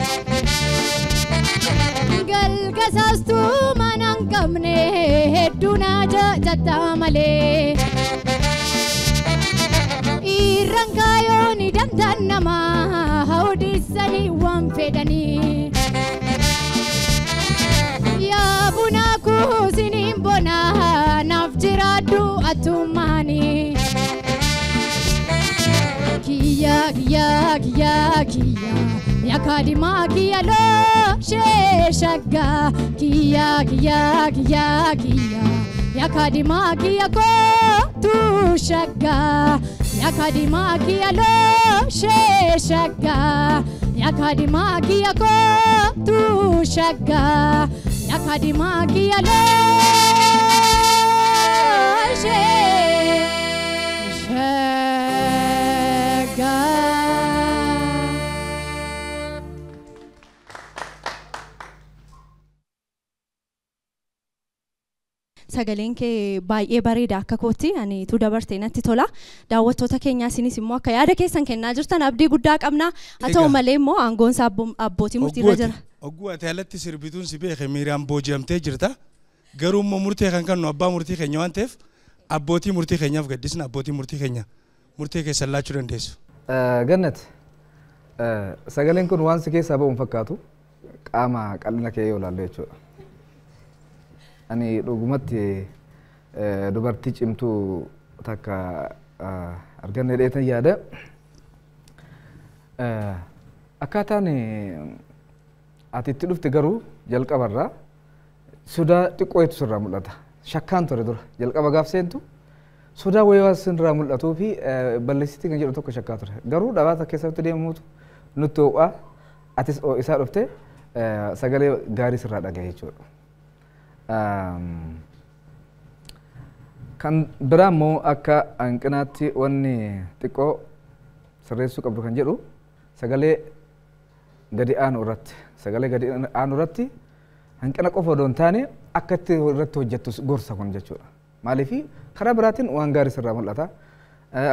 galga sastu manangamne heduna jatamale irangayo ni dandanama haudisani wampedani ya bunaku sini mbona nafjiradu atumani Kiya kiya kiya kiya yakadima kiya lo sheshaga Kiya kiya kiya kiya yakadima kiya kotu shaga yakadima kiya lo sheshaga yakadima kiya kotu shaga yakadima kiya lo Sagaleen kee baay'ee bareeda akka kootti ani tu dabartee natti tola daawwattoota keenyaa isinis immoo akka yaada keessan kennaa jirtan abdii guddaa qabna haa ta'u malee immoo aangoon abbootii murtii irra jira Ogguu ati alatti sirbituun si beeke miiraan booji'amtee jirta garuu immoo murtee kan kennu abbaa murtii keenya waan ta'eef abbootii murtii keenyaaf gaddisna abbootii murtii keenya murtee keessan laachuu dandeessu. Gannat sagaleen kun waan si keessaa ba'uun fakkaatu qaama qal'ina kee yoo ilaalle jechuudha. Ani dhugumatti dubartii cimtuu takka arganne dheetan yaada. Akkaataan ati itti dhufte garuu jalqabarraa sodaa xiqqootu sirraa mul'ata. Shakkaan ture dura jalqaba gaaf seentu sodaa wayii sirraa mul'atuu fi balleessitii kan jedhu tokko shakkaa ture. Garuu dhabaata keessatti deemuutu nutti ho'aa atis isaa dhufte sagalee gaarii sirraa dhagaye jechuudha. Kan biraa immoo akka hanqinaatti wanni xiqqoo sirreessuu qabdu kan jedhu sagalee gadi aanu irratti sagalee gadi aanu irratti hanqina qofa odoo hin taane akka itti irratti hojjettu gorsa kun jechuudha. Maaliif karaa biraatiin waan gaarii sirraa mul'ata.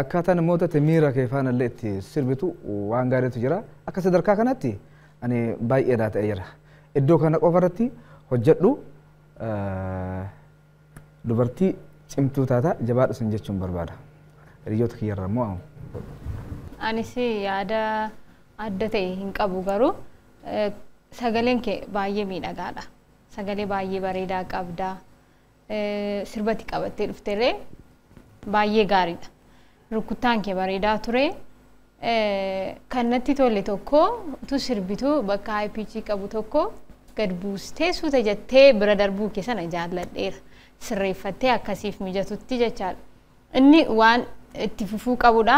Akkaataan namoota miira kee faana illee itti sirbitu waan gaariitu jira. Akka sadarkaa kanatti ani baay'eedhaa ta'ee jira. Iddoo kana qofa irratti hojjedhu dubartii cimtuu taata jabaadhu sin jechuun barbaada. Hiriyoota kiyyarra immoo anis yaada adda ta'e hin qabu garuu sagaleen kee baay'ee miidhagaadha. Sagalee baay'ee bareedaa qabda. Sirbati qabattee dhufteerree baay'ee gaariidha. Rukuttaan kee bareedaa ture. Kan natti tole tokko tu sirbitu bakka high pitch qabu tokko gad buustee suuta jettee bira darbuu kee sana jaalladheera. Sirreeffattee akkasiif mijatutti jechaadha. Inni waan itti fufuu qabudha.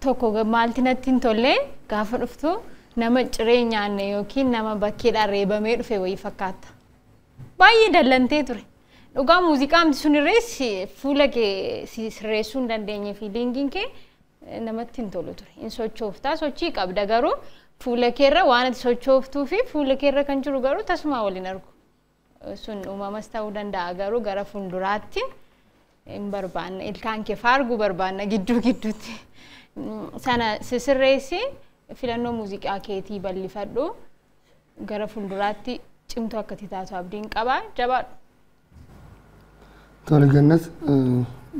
Tokko maalti natti hin tolle gaafa dhuftu nama ciree nyaanne yookiin nama bakkeedhaan reebamee dhufe wayii fakkaata. Baay'ee dallantee ture. Dhugaa muuziqaamti sun irrees fuula kee sirreessuu hin dandeenye fiilingiin kee namatti hin tolu ture. In sochooftaa sochii qabda garuu fuula keerra waan ati sochooftuu fi fuula keerra kan jiru garuu tasuma waliin argu. Sun uumamas ta'uu danda'a garuu gara fuulduraatti hin barbaanne ilkaan kee faarguu barbaanna gidduu gidduutti. Sana sisirreessi filannoo muuziqaa keetii bal'ifadhu gara fuulduraatti cimtuu akka taatu abdiin qaba jabaadhu. Tole Gannat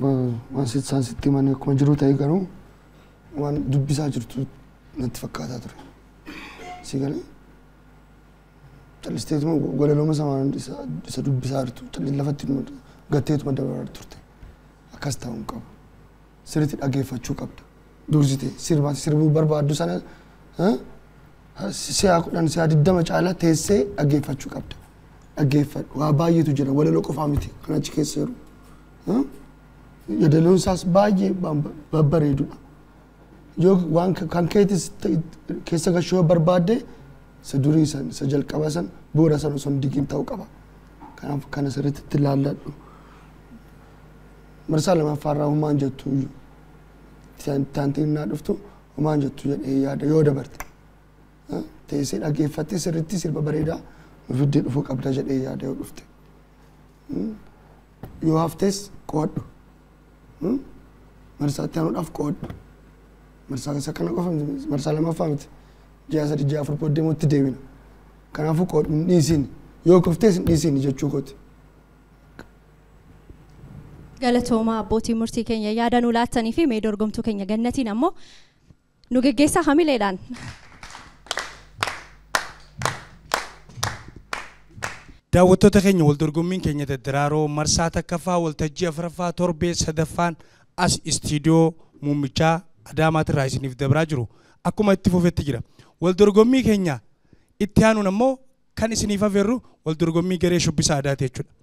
waan isaan sitti himanii akkuma jiru ta'e garuu waan dubbisaa jirtu natti fakkaataa ture. Si galee callisteetuma gololooma samaan isa dubbisaa jirtu calli lafatti gatteetuma dabaraa turte. Akkas ta'uu hin qabu. Sirriitti dhaggeeffachuu qabda. Dursite sirbuu barbaaddu sana si'a 10 si'a 20 caalaa teessee dhaggeeffachuu qabda. Dhaggeeffadhu. Waa baay'eetu jira waloloo qofaa miti kan achi keessa jiru. Yadaloon isaas baay'ee babbareedudha. Yoo waan kan keetis keessa gashuu barbaadde isa durii san isa jalqaba san bu'uura san osoo hin digiin ta'uu qaba. Kanaaf kana sirriitti itti ilaalladhu. Marsaa lammaffaarraa humaan jettu taantiin naa dhuftu humaan jettu jedhee yaada yoo dabarte. Teessee dhaggeeffattee sirriitti sirba bareedaa nufiddee dhufuu qabda jedhee yaada yoo dhufte. Yoo haftes qoodhu. Marsaatti aanuudhaaf qoodhu. Marsaa keessa kana qofa marsaa lammaffaa miti. Ji'a 3 ji'a 4 booddee mootti deebina. Kanaafuu qoodhu hin dhiisiin. Yoo kuftees hin dhiisiin jechuu kooti. Galatooma abbootii murtii keenya yaada nu laattanii fi mee dorgomtuu keenya Gannatiin ammoo nu geggeessaa hamileedhaan. Daawwattoota keenya wal dorgommiin keenya daddaraaroo marsaa takkaffaa waltajjii afuraffaa torbee sadaffaan as istiidiyoo muummichaa Adaamaatirraa isiniif dabraa jiru akkuma itti fufetti jira. Wal dorgommii keenya itti aanuun ammoo kan isiniif afeerru wal dorgommii garee shubbisa aadaati jechuudha.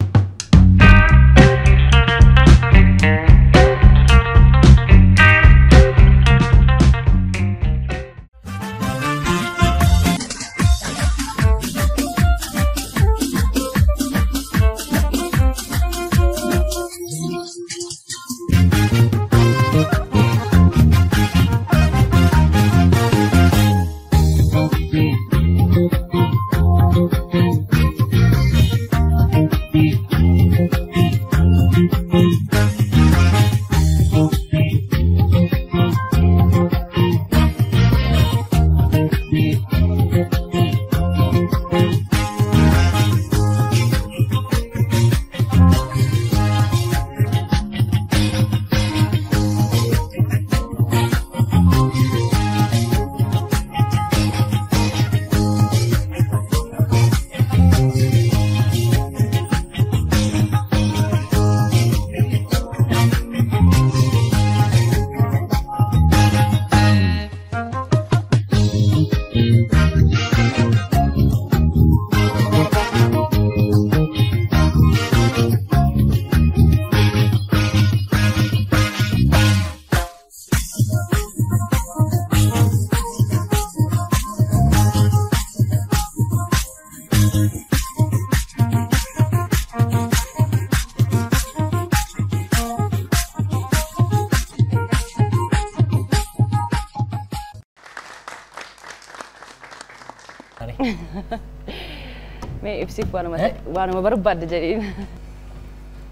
Mee ibsiif waanuma barbaadde jedhiin.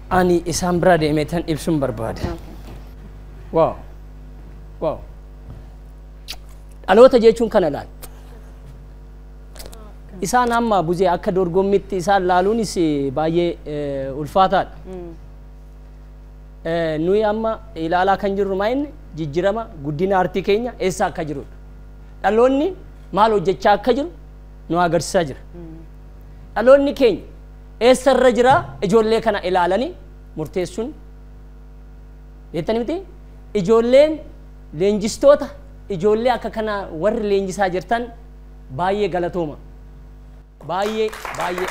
Ani isaan bira deemee tan ibsuun barbaade. Waaw. Waaw. Dhaloota jechuun kana laal. Isaan amma buzee akka dorgommitti isaan laaluunis baay'ee ulfaataadha. Nuyi amma ilaalaa kan jirru maayinni jijjiirama guddina aartii keenya eessa akka jirudha. Dhaloonni maal hojjechaa akka jiru nu agarsiisaa jira. Dhaloonni keenya eessarra jira ijoollee kana ilaalanii murteessuun beektanii miti ijoolleen leenjistoota ijoollee akka kana warri leenjisaa jirtan baay'ee galatooma. baay'ee baay'ee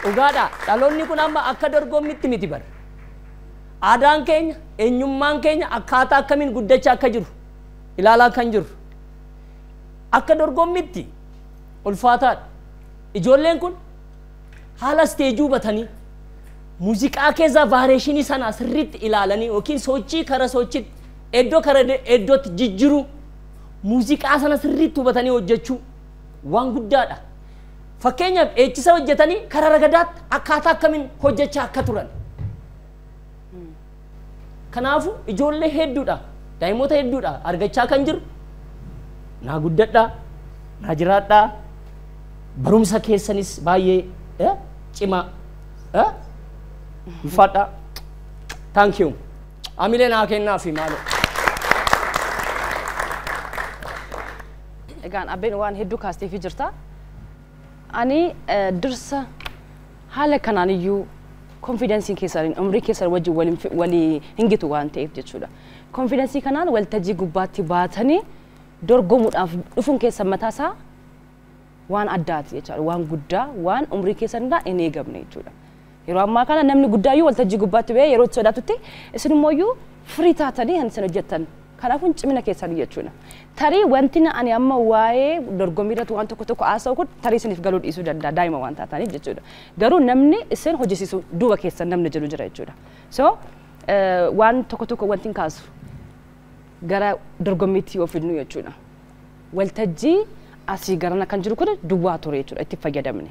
dhugaadha dhaloonni kun amma akka dorgommitti miti bar aadaan keenya eenyummaan keenya akkaataa akkamiin guddachaa akka jiru ilaalaa kan jiru akka dorgommitti ulfaataadha ijoolleen kun haala steejii hubatanii muuziqaa keessaa vaareeshinii sana sirriitti ilaalanii yookiin sochii kara sochiitti eddoo kara eddootti jijjiiruu muuziqaa sana sirriitti hubatanii hojjechuu waan guddaadha. Fakkeenyaaf eechisa hojjetanii kara ragadaatti akkaataa akkamiin hojjechaa akka turan. Kanaafu ijoollee hedduudha daa'imoota hedduudha argachaa kan jiru naa guddadhaa naa jiraadhaa barumsa keessanis baay'ee cimaa ulfaadhaa thank you amilee naa kennaa fi maaloo. Egaan abbeen waan hedduu kaastee fi jirta. Ani dursa haala kanaan iyyuu konfidensiin keessaniin umrii keessan wajjin walii hingitu waan ta'eef jechuudha. Konfidensii kanaan waltajjii gubbaatti baatanii dorgomuudhaaf dhufuun keessan mataasaa waan addaati jechuudha. Waan guddaa waan umrii keessanirraa hin eegamne jechuudha. Yeroo ammaa kana namni guddaayyuu waltajjii gubbaatti ba'ee yeroo itti sodaatutti isin immoo iyyuu firii taatanii kan isin hojjettan. Kanaafuu cimina keessanii jechuudha. Tarii wanti ani amma waa'ee dorgommii irratti waan tokko haasa'u kun tarii isiniif galuu dhiisuu danda'a daa'ima waan taataniif jechuudha. Garuu namni isin hojjisiisu duuba keessan namni jedhu jira jechuudha. So waan tokko wanti kaasu gara dorgommiitti yoo fidnu jechuudha. Waltajjii asii garana kan jiru kun duwwaa ture jechuudha itti fayyadamne.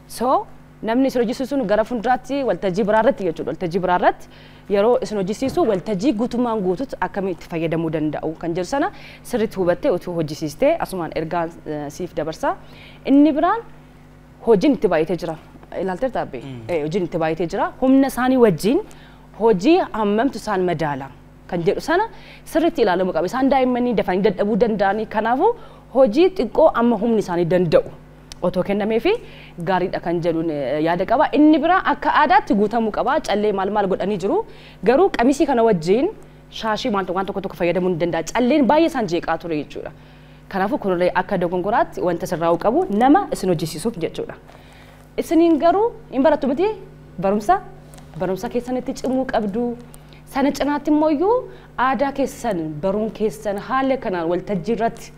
So namni isin hojjisiisuun gara fuulduraatti waltajjii biraarratti jechuudha. Waltajjii biraarratti yeroo isin hojjisiisu waltajjii guutummaan guututti akkamitti itti fayyadamuu danda'u kan jiru sana sirriitti hubattee utuu hojjisiistee asumaan ergaan siif dabarsa. Inni biraan hojiin itti baay'atee jira. Ilaaltee taabee hojiin itti baay'atee jira. Humna isaanii wajjin hojii hammamtu isaan madaala kan jedhu sana sirriitti ilaalamuu qaba. Isaan daa'immanii dafanii dadhabuu danda'anii kanaafuu hojii xiqqoo amma humni isaanii danda'u. Otoo kennamee fi gaariidha kan jedhuun yaada qaba. Inni biraa akka aadaatti guutamuu qaba. Callee maal godhanii jiru. Garuu qamisii kana wajjin shaashii waan tokko fayyadamuu ni danda'a. Calleen baay'ee isaan jeeqaa ture jechuudha. Kanaafuu kunillee akka dogongoraatti wanta sirraa'uu qabu nama isin hojjisiisuuf jechuudha. Isiniin garuu hin barattu miti barumsa keessanitti cimuu qabdu. Sana cinaatti immoo aadaa keessan baruun keessan haala kanaan waltajjii irratti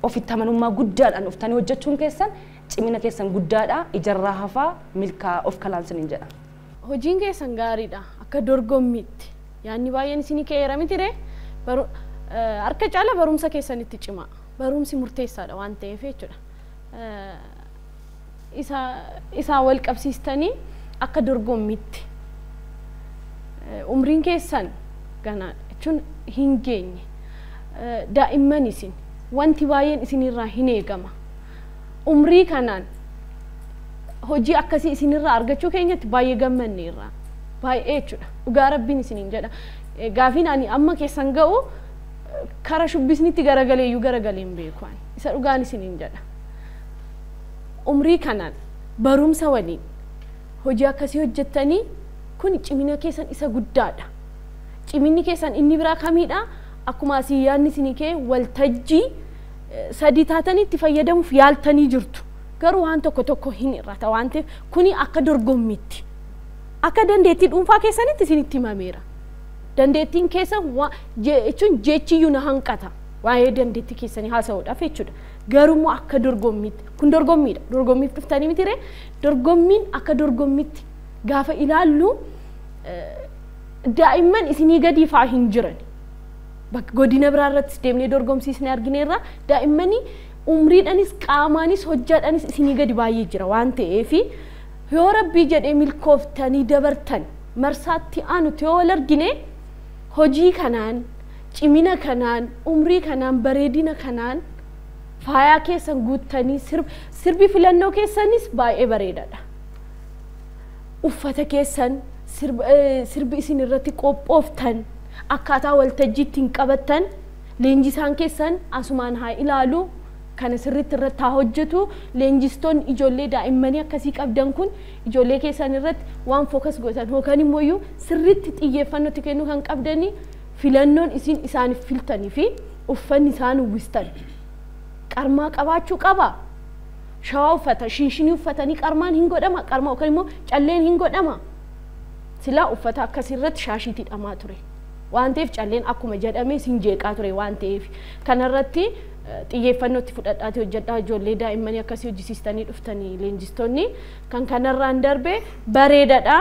ofitti amanummaa guddaadhaan uftanii hojjechuun keessan cimina keessan guddaadha ijarraa hafaa milkaa of kalaansaniin jedha. Hojiin keessan gaariidha akka dorgommiitti yaanni baay'een isinii ka'eera mitire harka caala barumsa keessanitti cimaa barumsi murteessaadha waan ta'eef jechuudha. Isaa wal qabsiistanii akka dorgommiitti umriin keessan ganaa jechuun hin geenye daa'imman isin wanti baay'een isinirraa hin eegama. Umrii kanaan hojii akkasii isinirraa argachuu keenyatti baay'ee gammanneerra. Baay'ee jechuudha. Dhugaa Rabbiin isiniin jedha. Gaafiin ani amma keessan ga'u kara shubbisnitti garagaleeyyuu garagaleen beeku ani. Isa dhugaan isiniin jedha. Umrii kanaan barumsa waliin hojii akkasii hojjettanii kun cimina keessan isa guddaadha. Ciminni keessan inni biraa kamiidha? Akkuma asii yaadni isinii kee waltajjii sadii taatanii itti fayyadamuuf yaaltanii jirtu. Garuu waan tokko hin irrata waan ta'eef kuni akka dorgommiitti. Akka dandeettii dhuunfaa keessanitti isinitti himameera. Dandeettiin keessan jechuun jechiyyuu na hanqata. Waa'ee dandeettii keessanii haasa'uudhaaf jechuudha. Garuu akka dorgommiitti kun dorgommiidha. Dorgommiif dhuftanii mitire dorgommiin akka dorgommiitti gaafa ilaallu daa'imman isinii gadi fa'aa hin jiran. Bakka godina biraarratti deemnee dorgomsiisnee argineerra daa'immanii umriidhaanis qaamaanis hojjaadhaanis isinii gadi baay'ee jira waan ta'eef yoo Rabbii jedhee milkooftanii dabartan marsaatti aanutti yoo wal argine hojii kanaan cimina kanaan umrii kanaan bareedina kanaan faayaa keessan guuttanii sirbi filannoo keessanis baay'ee bareedaadha. Uffata keessan sirbi isin irratti qophooftan akkaataa waltajjiitti hin qabattan leenjisaan keessan asumaan haa ilaalu kana sirriitti irratti haa hojjetu leenjistoonni ijoollee daa'immanii akkasii qabdan kun ijoollee keessan irratti waan fookas gootan yookaan immoo sirriitti xiyyeeffannootti kennuu kan qabdanii filannoon isin isaaniif filtanii fi uffanni isaan uwwistan qarmaa qabaachuu qaba shawaa uffata shinshinii uffatanii qarmaan hin godhama qarma yookaan immoo calleen hin godhama silaa uffata akkasirratti shaashiitii dhamaa ture waan ta'eef calleen akkuma jedhame sin jeeqaa ture waan ta'eef kanarratti xiyyeeffannootti fudhadhaati hojjedhaa ijoollee daa'immanii akkasii hojjisiistanii dhuftanii leenjistoonni kan kanarraan darbe bareedadha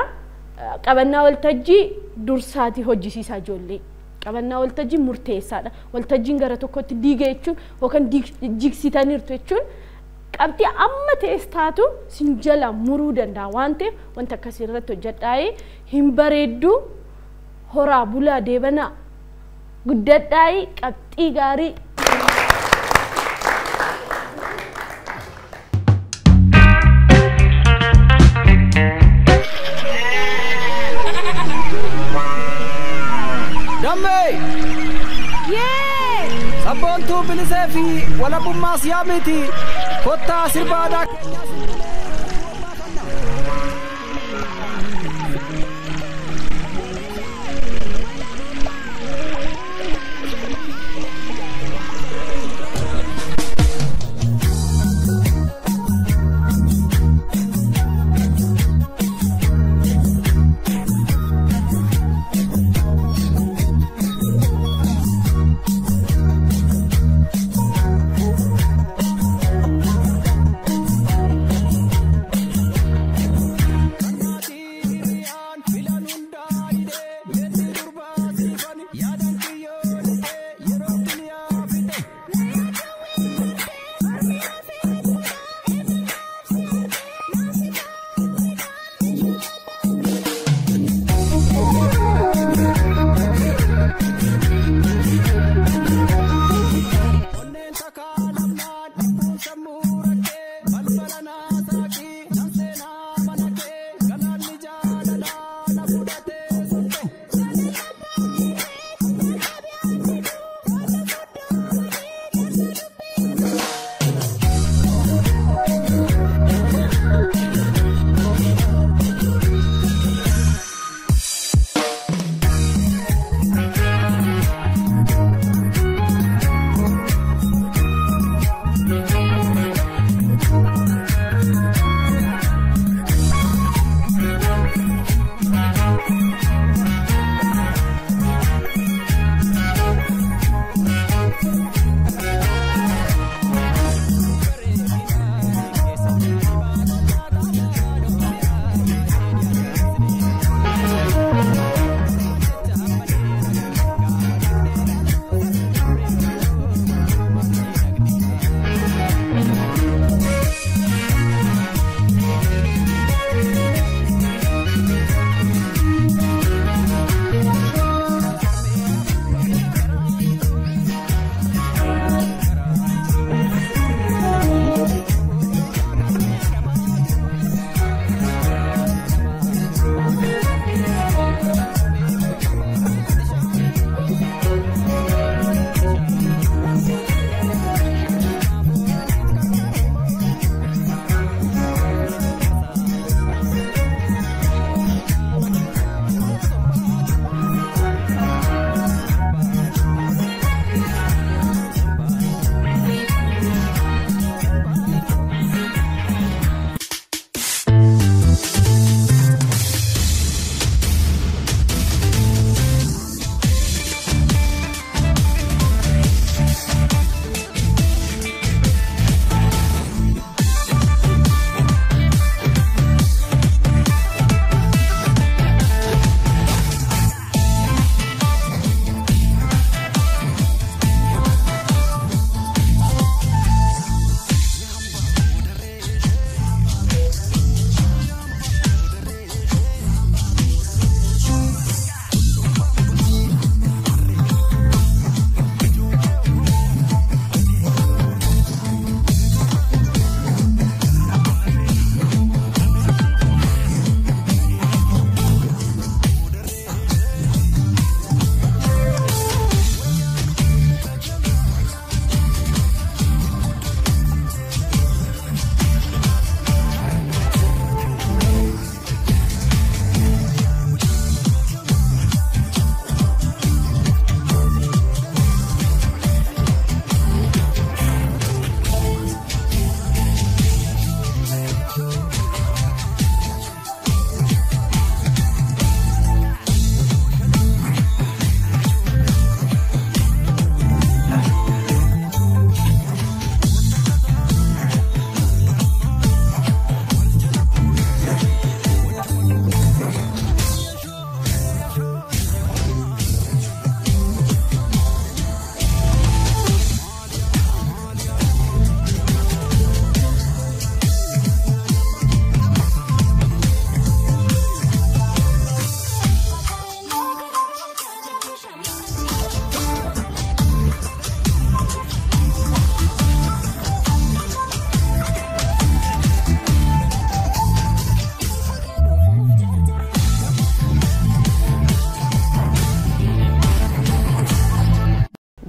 qabannaa waltajjii dursaati hojjisiisaa ijoollee qabannaa waltajjii murteessaadha waltajjiin gara tokkotti diiga jechuun yookaan jigsitaniirtu jechuun qabxii amma ta'es taatu sin jala muruu danda'a waan ta'eef wanta akkasii irratti hojjedhaa'ee hin bareeddu horaa bulaa deebanaa guddadhaa'ee qabxii gaarii Sabontu bilisefi wala bummas yamiti kotta sirbada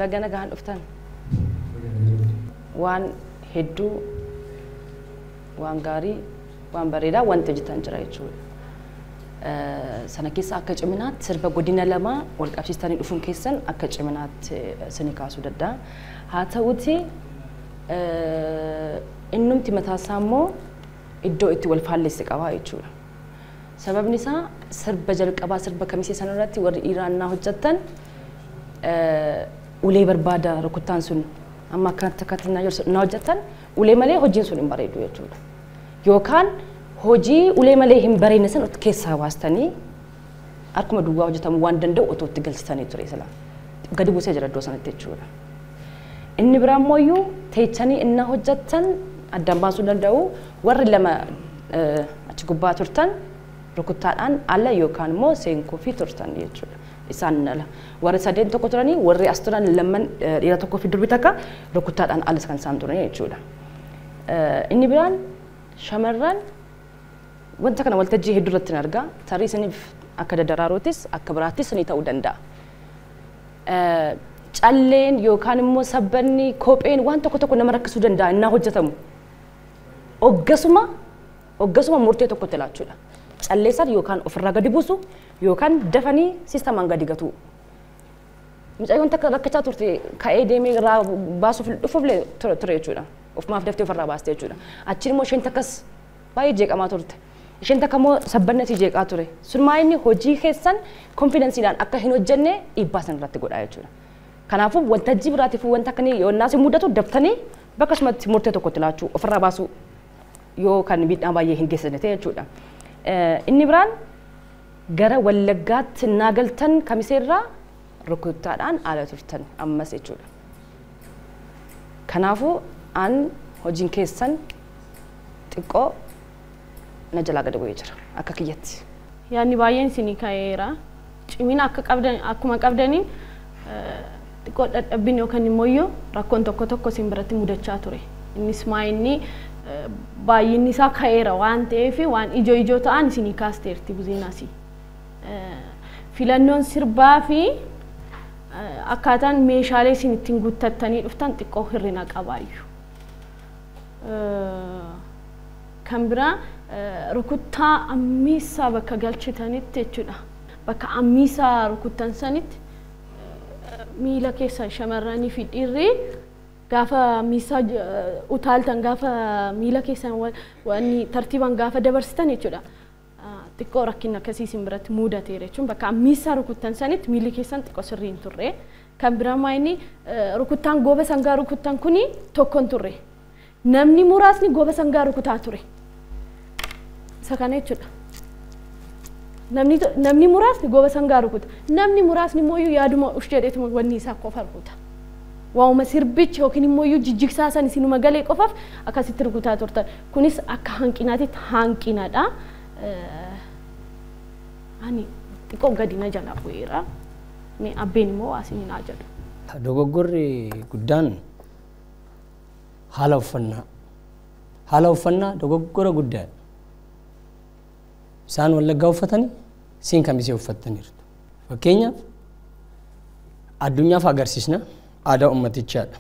bagana gahan dhuftan waan hedduu waan gaarii waan bareedaa wanti hojjetan jira jechuudha. Sana keessa akka ciminaatti sirba godina lama wal qabsiistanii dhufuun keessan akka ciminaatti isinii kaasuu danda'a. Haa ta'uuti innumti mataasaa immoo iddoo itti wal faallesse qabaa jechuudha. Sababni isaa sirba jalqabaa sirba kamisee sanarratti warri dhiiraannaa hojjettan ulee barbaada rukuttaan sun amma akkatti na hojjettan ulee malee hojiin sun hin bareedu jechuudha. Yookaan hojii ulee malee hin bareedne san keessaa baastanii akkuma duwwaa hojjetamu waan danda'u otoo itti galchitanii ture sila gadi buusee jira iddoo sanatti jechuudha. Inni biraa immoo teechanii inni hojjettan addaan baasuu danda'u warri lama achi gubbaa turtan rukuttaadhaan ala yookaan immoo seenkoo fi turtan jechuudha. Isaan ala warri sadeen tokko turanii warri as turan lamman dhiira tokkoo fi durbi takka rukuttaadhaan alas kan isaan turan jechuudha. Inni biraan shamarran wanta kana waltajjii hedduu irratti argaa tarii isiniif akka dadaraarotis akka biraattis ni ta'uu danda'a. Calleen yookaan immoo sabbanni kopheen waan tokko nama rakkisuu danda'a inni hojjetamu. Oggasuma murtee tokkotti laachuudha. Calleessan yookaan ofirraa gadi buusu yookaan dafanii siistamaan gadi gatu. Mucayyoon takka rakkachaa turte ka'ee deemee irraa baasuuf dhufuuflee ture jechuudha. Ofumaaf daftee ofirraa baastee jechuudha. Achiin immoo isheen takkas baay'ee jeeqamaa turte. Isheen takka immoo sabbanni asii jeeqaa ture. Sun maa inni hojii keessan konfidensiidhaan akka hin hojjenne dhiibbaa san irratti godhaa jechuudha. Kanaafuu waltajjii biraatiif wanta akkanii yoo naasi mudatu daftanii bakka sumatti murtee tokkotti laachuu ofirraa baasuu yoo kan miidhaa baay'ee hin geessisne ta'e jechuudha. Inni biraan gara Wallaggaatti naagaltan kamiseerraa rukuttaadhaan ala turtan ammas jechuudha. Kanaafuu an hojiin keessan xiqqoo na jalaa gadi bu'ee jira akka kiyyatti. Yaadni baay'een isinii ka'eera. Cimina akkuma qabdaniin xiqqoo dadhabbiin yookaan immoo rakkoon tokko isin biratti mudachaa ture. Innis maa inni baay'inni isaa ka'eera waan ta'eef waan ijoo ta'an isinii kaasteerti buziinaasi. Filannoon sirbaa fi akkaataan meeshaalee isin ittiin guuttattanii dhuftan xiqqoo hirrina qabaayyuu. Kan biraa rukuttaa ammiisaa bakka galchitanitti jechuudha. Bakka ammiisaa rukuttan sanitti miila keessa shamarranii fi dhiirri gaafa miisaa utaaltan gaafa miila keessan wanni tartiibaan gaafa dabarsitan jechuudha. Xiqqoo rakkinni akkasii isin biratti mudateera jechuun bakka ammiisaa rukuttan sanitti miilli keessan xiqqoo sirrii hin turre. Kan biraa maa inni rukuttaan gooba sangaa rukuttan kuni tokko hin turre. Namni muraasni gooba sangaa rukutaa ture. Isa kana jechuudha. Namni muraasni gooba sangaa rukuta. Namni muraasni immoo yaaduma jedheetuma wanni isaa qofa rukuta. Waa'uma sirbichi yookiin immoo jijjigsaa san isinuma galee qofaaf akkasitti rukutaa turtan. Kunis akka hanqinaatitti hanqinadha. Ani xiqqoo gadi na jala bu'eera. Mee abbeen immoo waa isin naa jedhu. Dogoggorri guddaan haala uffannaa. Haala uffannaa dogoggora guddaadha. Isaan Wallaggaa uffatanii siin kamisee uffattaniirtu. Fakkeenyaaf addunyaaf agarsiisna aadaa ummatichaadha.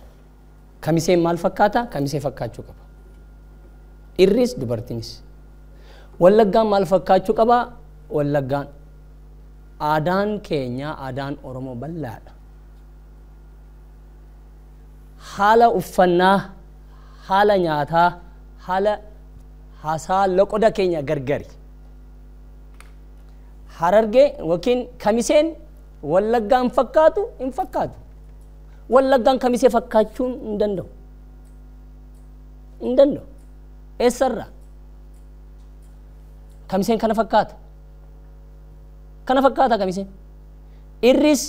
Kamiseen maal fakkaata? Kamisee fakkaachuu qaba. Dhiirris dubartiinis. Wallaggaan maal fakkaachuu qaba? Wallaggaan aadaan keenya aadaan Oromoo bal'aadha. Haala uffannaa, haala nyaataa, haala haasaa loqoda keenya gargari. Harargee yookiin kamiseen Wallaggaan fakkaatu hin fakkaatu. Wallaggaan kamisee fakkaachuun hin danda'u. Hin danda'u. Eessarraa? Kamiseen kana fakkaata. Kana fakkaata kamiseen. Irris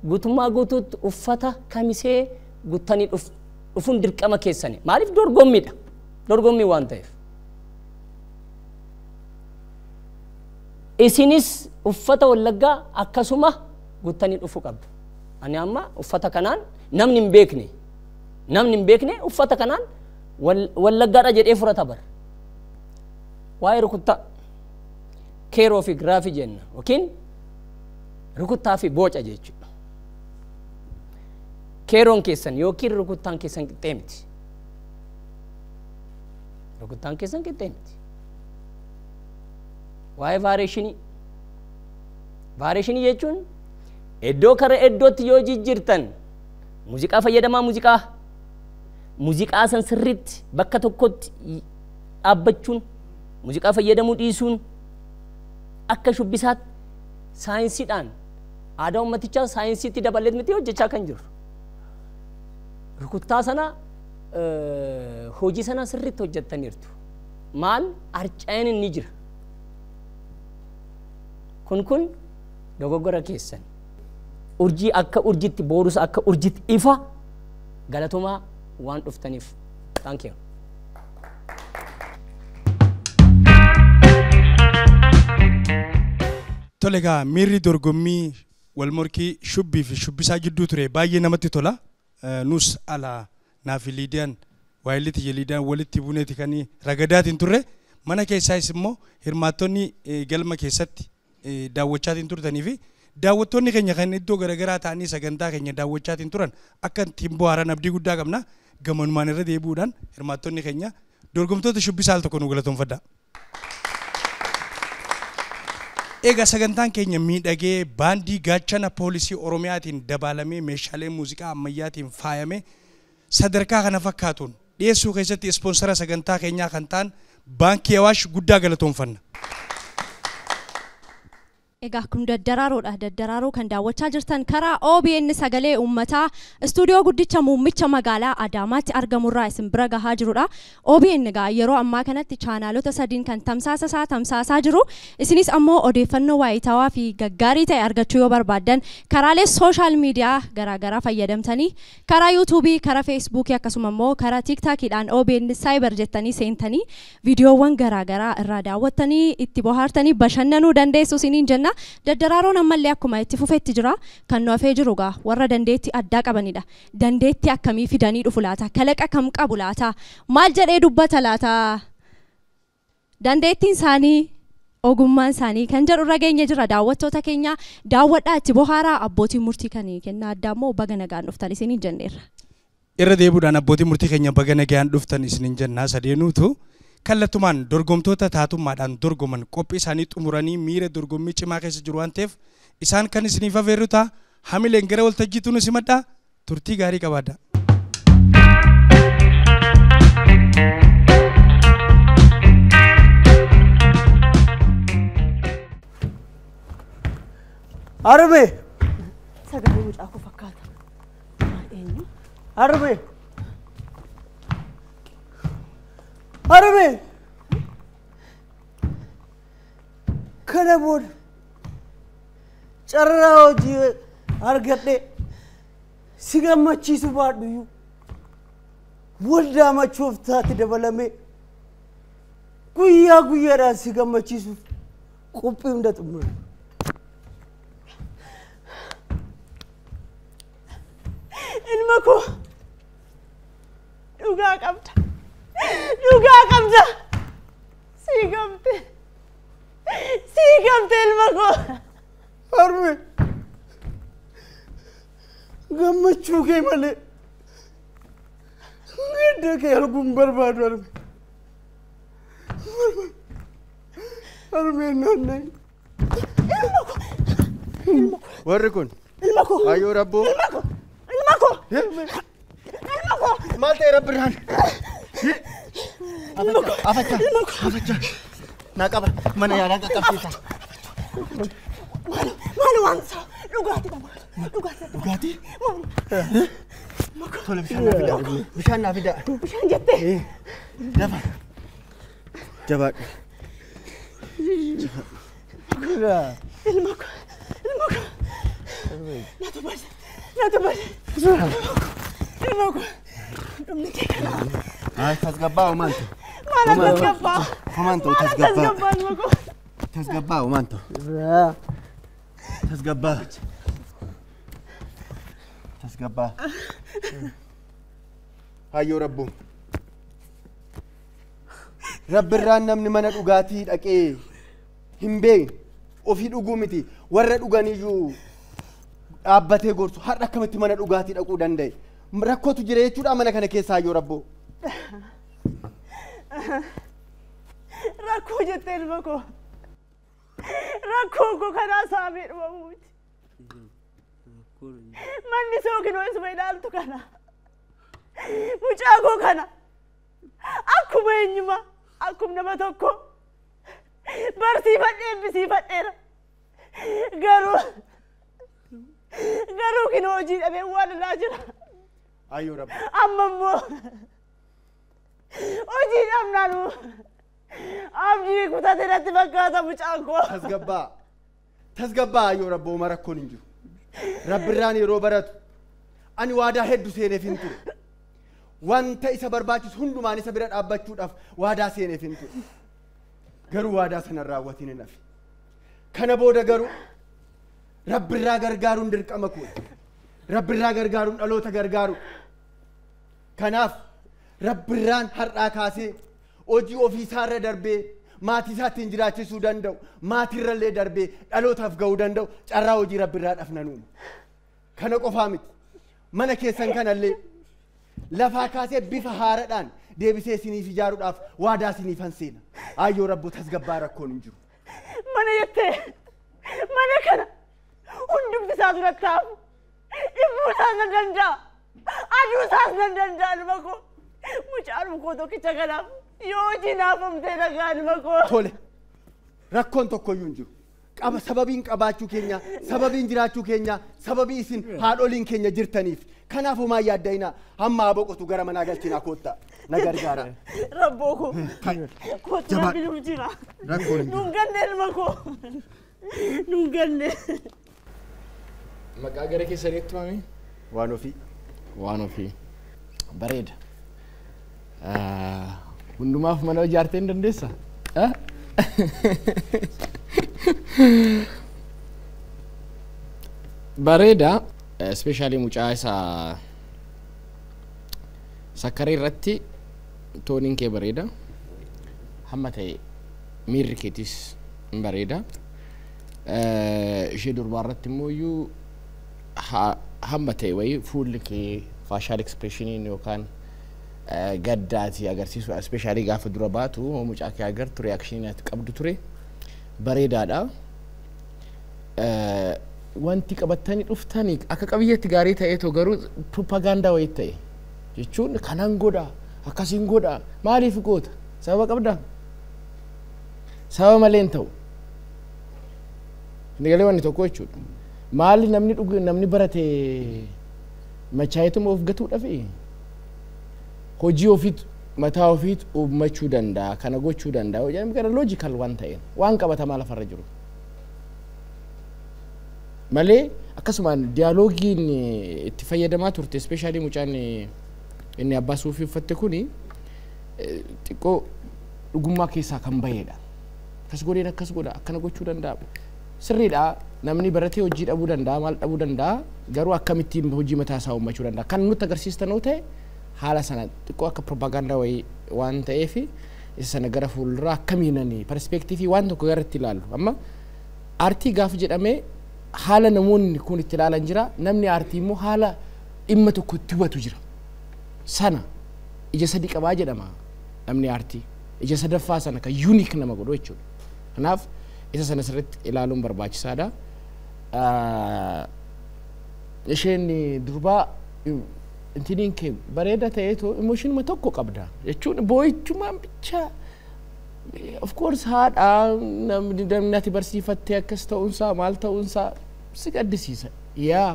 guutummaa guutuutti uffata kamisee guuttanii dhufuun dirqama keessanii. Maaliif dorgommiidha? Dorgommii waan ta'eef. Isinis uffata Wallaggaa akkasuma guuttanii dhufuu qabdu. Ani amma uffata kanaan namni hin beekne uffata kanaan Wallaggaadha jedhee furata bara. Waa'ee rukuttaa keeroo fi giraafii jenna yookiin rukuttaa fi boca jechuudha. keeroon keessan yookiin rukuttaan keessan qixxee miti. Rukuttaan keessan qixxee miti. Waa'ee vaareeshinii jechuun iddoo kara iddootti yoo jijjiirtan muuziqaa fayyadamaa muuziqaa san sirriitti bakka tokkotti dhaabbachuun muuziqaa fayyadamuu dhiisuun akka shubbisaatti saayinsiidhaan aadaa uummatichaa saayinsiitti dabaleet miti hojjechaa kan jiru. Rukuttaa sana hojii sana sirriitti hojjettaniirtu. Maal harca'een inni jira. Kun dogoggora keessan. Urjii akka urjiitti boorus akka urjiitti ifa galatomaa waan dhuftaniif. Thank you. Tolega miirri dorgommii wal morkii shubbii fi shubbisaa jidduu ture baay'ee namatti tola. Nus ala naafi liidiyaan waayiliti liidiyaan walitti buuneeti kan ragadaatiin turre mana keessaas immoo hirmaattonni galma keessatti daawwachaatiin turtanii fi daawwattoonni keenya kan iddoo garaagaraa ta'anii sagantaa keenya daawwachaatiin turan akka ittiin bohaaran abdii guddaa qabna. Gamanumaan irra deebi'uudhaan hirmaattonni keenya dorgomtoota shubbisaa al tokko nu galatoonfadha. Egaa sagantaan keenya miidhagee baandii gaachana poolisii Oromiyaatiin dabalamee meeshaalee muuziqaa ammayyaatiin faayamee sadarkaa kana fakkaatuun dhiyeessuu keessatti ispoonsara sagantaa keenyaa kan ta'an baankii Awaash guddaa galatoonfanna. Egaa kun daddaraaroo kan daawwachaa jirtan karaa OBN sagalee uummataa istuudiyoo guddicha muummicha magaalaa Adaamaatti argamurraa isin bira gahaa jirudha. OBN egaa yeroo ammaa kanatti chaanaalota sadiin kan tamsaasaa jiru. Isinis ammoo odeeffannoo waayitaawaa fi gaggaarii ta'e argachuu yoo barbaaddan karaalee sooshaal miidiyaa garaagaraa fayyadamtanii karaa yuutuubii, karaa feesbuukii akkasuma immoo karaa tiiktaakiidhaan OBN saayibar jettanii seentanii viidiyoowwan garaagaraa irraa daawwattanii itti bohaartanii bashannanuu dandeessu isiniin jenna. Daddaraaroon ammallee akkuma itti fufetti jira kan nu hafee jiru gaa warra dandeetti addaa qabanidha. Dandeetti akkamii fidanii dhufu laata? Kalaqa kam qabu laata? Maal jedhee dubbata laata? Dandeettiin isaanii ogummaan isaanii kan jedhu irra geenye jira. Daawwattoota keenya daawwadhaa itti bohaaraa abbootiin murtii kan kenna addaa immoo baga nagaan dhuftan isiniin jenneerra. Irra deebiidhaan abbootiin murtii keenya baga nagaan dhuftan isiniin jennaa sadeenuutu. Kallattumaan dorgomtoota taatummaadhaan dorgoman qophii isaanii xumuranii miira dorgommii cimaa keessa jiru waan ta'eef isaan kan isiniif afeerru ta'a. Hamileen gara waltajjiitu nu simadhaa. Turtii gaarii qabaadha. Arbe! Sagalee mucaa koo fakkaata. Eenyu? Arbe! Arbe! Kana booda carraa hojii argadhe si gammachiisu baadhuyyuu waldaa machooftaatti dabalamee guyyaa guyyaadhaan si gammachiisuuf qophii hunda xumure. Ilma koo dhugaa qabda. Dhugaa qabda. Sii gamte ilma koo. Arbe gammachuu kee malee gadda kee arguun barbaadu arbe. Arbe naanna'e. Warri kun Ilma koo. Ayyoo rabboo. Ilma koo. Maal ta'e rabbirraan? Afachaa. Naa qaba mana yaalaa qaqqabsiisa. Maal waanta? Dhugaatii. Tole bishaan naa fidaa. Bishaan jettee? Dafa. Jabaadhu. Ilma koo. Natu baashi. Ilma koo. Dhumni kee kana. Ay, tasgabbaa umaantu. Maala tasgabbaa. Umaantu Tasgabbaa ilma koo. Tasgabbaa umaantu. Tasgabbaa. Hayyoo rabbuu. Rabbirraan namni mana dhugaatii dhaqee hin beekne ofii dhuguu miti warra dhuganiyyuu dhaabbatee gorsu har'a akkamitti mana dhugaatii dhaquu danda'e rakkootu jira jechuudha mana kana keessaa yoo rabboo rakkoo jettee ilma koo rakkoo koo kanaa saamee dhumamuuti manni sookinoo isuma ilaaltu kana mucaa koo kana akkuma eenyuma akkuma nama tokko barsiifadhee eebbisiifadheera garuu kinoo hojii dhabee waan ilaa jira ayyoo rabbi amma immoo hojii dhabnaanu abdii kutate irratti fakkaata mucaan koo tasgabbaa ayyoo rabboo ma rakkoon hin jiru rabbirraan yeroo baratu ani waadaa hedduu seeneef hin ture wanta isa barbaachisu hundumaan isa bira dhaabbachuudhaaf waadaa seeneef hin ture garuu waadaa sana raawwatiin hin hafe kana booda garuu rabbirraa gargaaruun dirqama koo rabbirraa gargaaruun dhaloota gargaaru kanaaf rabbirraan har'aa kaasee hojii ofiisaarra darbee maatii isaatiin jiraachisuu danda'u maatiirrallee darbee dhalootaaf ga'uu danda'u carraa hojii rabbirraa dhafnanuuma kana qofaa miti mana keessan kanallee lafaa kaasee bifa haaraadhaan deebisee isiniif ijaaruudhaaf waadaa isiniifan seena ayyoo rabboo tasgabbaa rakkoon hin jiru mana jettee mana kana hundumti isaa duratti haafu dhibbuu isaas nan danda'a aduu isaas nan danda'a ilma koo mucaan koo tokkicha kanaaf yoo hojii naafamtee dhagaa ilma koo tole rakkoon tokkoyyuu hin jiru qaba sababiin qabaachuu keenya sababiin jiraachuu keenya sababii isin haadholiin keenya jirtaniif kanaaf homaa yaadda'inaa hamma boqotu gara manaa galchinaa koottaa na gargaara rabboo koo kootu rabbi nuuf jira nuun ganne ilma koo nuun ganne maqaa gara keessaniitti mami waan ofii bareeda hundumaaf mana ijaartee hin dandeessa bareeda especially mucaa isaa sakkaree irratti tooniin kee bareeda hamma ta'e miirri keetis hin bareeda ishee durbaa irratti immoo iyyuu hamma ta'e wayii fuulli kee faashaal ekspreeshiniin yookaan gaddaati agarsiisu especially gaafa dura baatu mucaa kee agartu reakshinii ati qabdu ture bareedaadha wanti qabattanii dhuftanii akka qabiyyeetti gaarii ta'eetoo garuu propagaandaa wayii ta'e jechuun kanan godha akkasiin godha maaliif goota sababa qabdaa sababa malee hin ta'u inni galee wanni tokko jechuudha maali namni barate machaayetuma of gatuudhaaf hojii ofiit mataa ofiit uummachuu danda'a kana gochuu danda'a jedhame gara loojikaal waan ta'een waan qabatamaa lafarra jiru malee akkasumaan diyaaloogiin itti fayyadamaa turte especially mucaan inni abbaa suufii uffatte kuni xiqqoo dhugummaa keessaa kan baheedha akkas godheen akkas godha akkana gochuu danda'a sirriidha namni baratee hojii dhabuu danda'a maal dhabuu danda'a garuu akkamittiin hojii mataa isaa uummachuu danda'a kan nutti agarsiistan yoo ta'e haala sana xiqqoo akka propagaandaa wayii waan ta'eef isa sana gara fuulduraa akkamiinani perspeektiivii waan tokko gara itti ilaallu amma aartii gaafa jedhamee haala namoonni kun itti ilaalan jira namni aartii immoo haala dhimma tokko itti hubatu jira sana ija sadii qabaa jedhama namni aartii ija sadaffaa sana kan yuuniik nama godhu jechuudha kanaaf isa sana sirriitti ilaaluun barbaachisaadha isheen durbaa intiniin kee bareeda ta'eetoo emooshinuma tokko qabda jechuun boo'ichumaan bicha of course haadha namni ati barsiifattee akkas ta'uunsaa maal ta'uunsaa si gaddisiisa yaa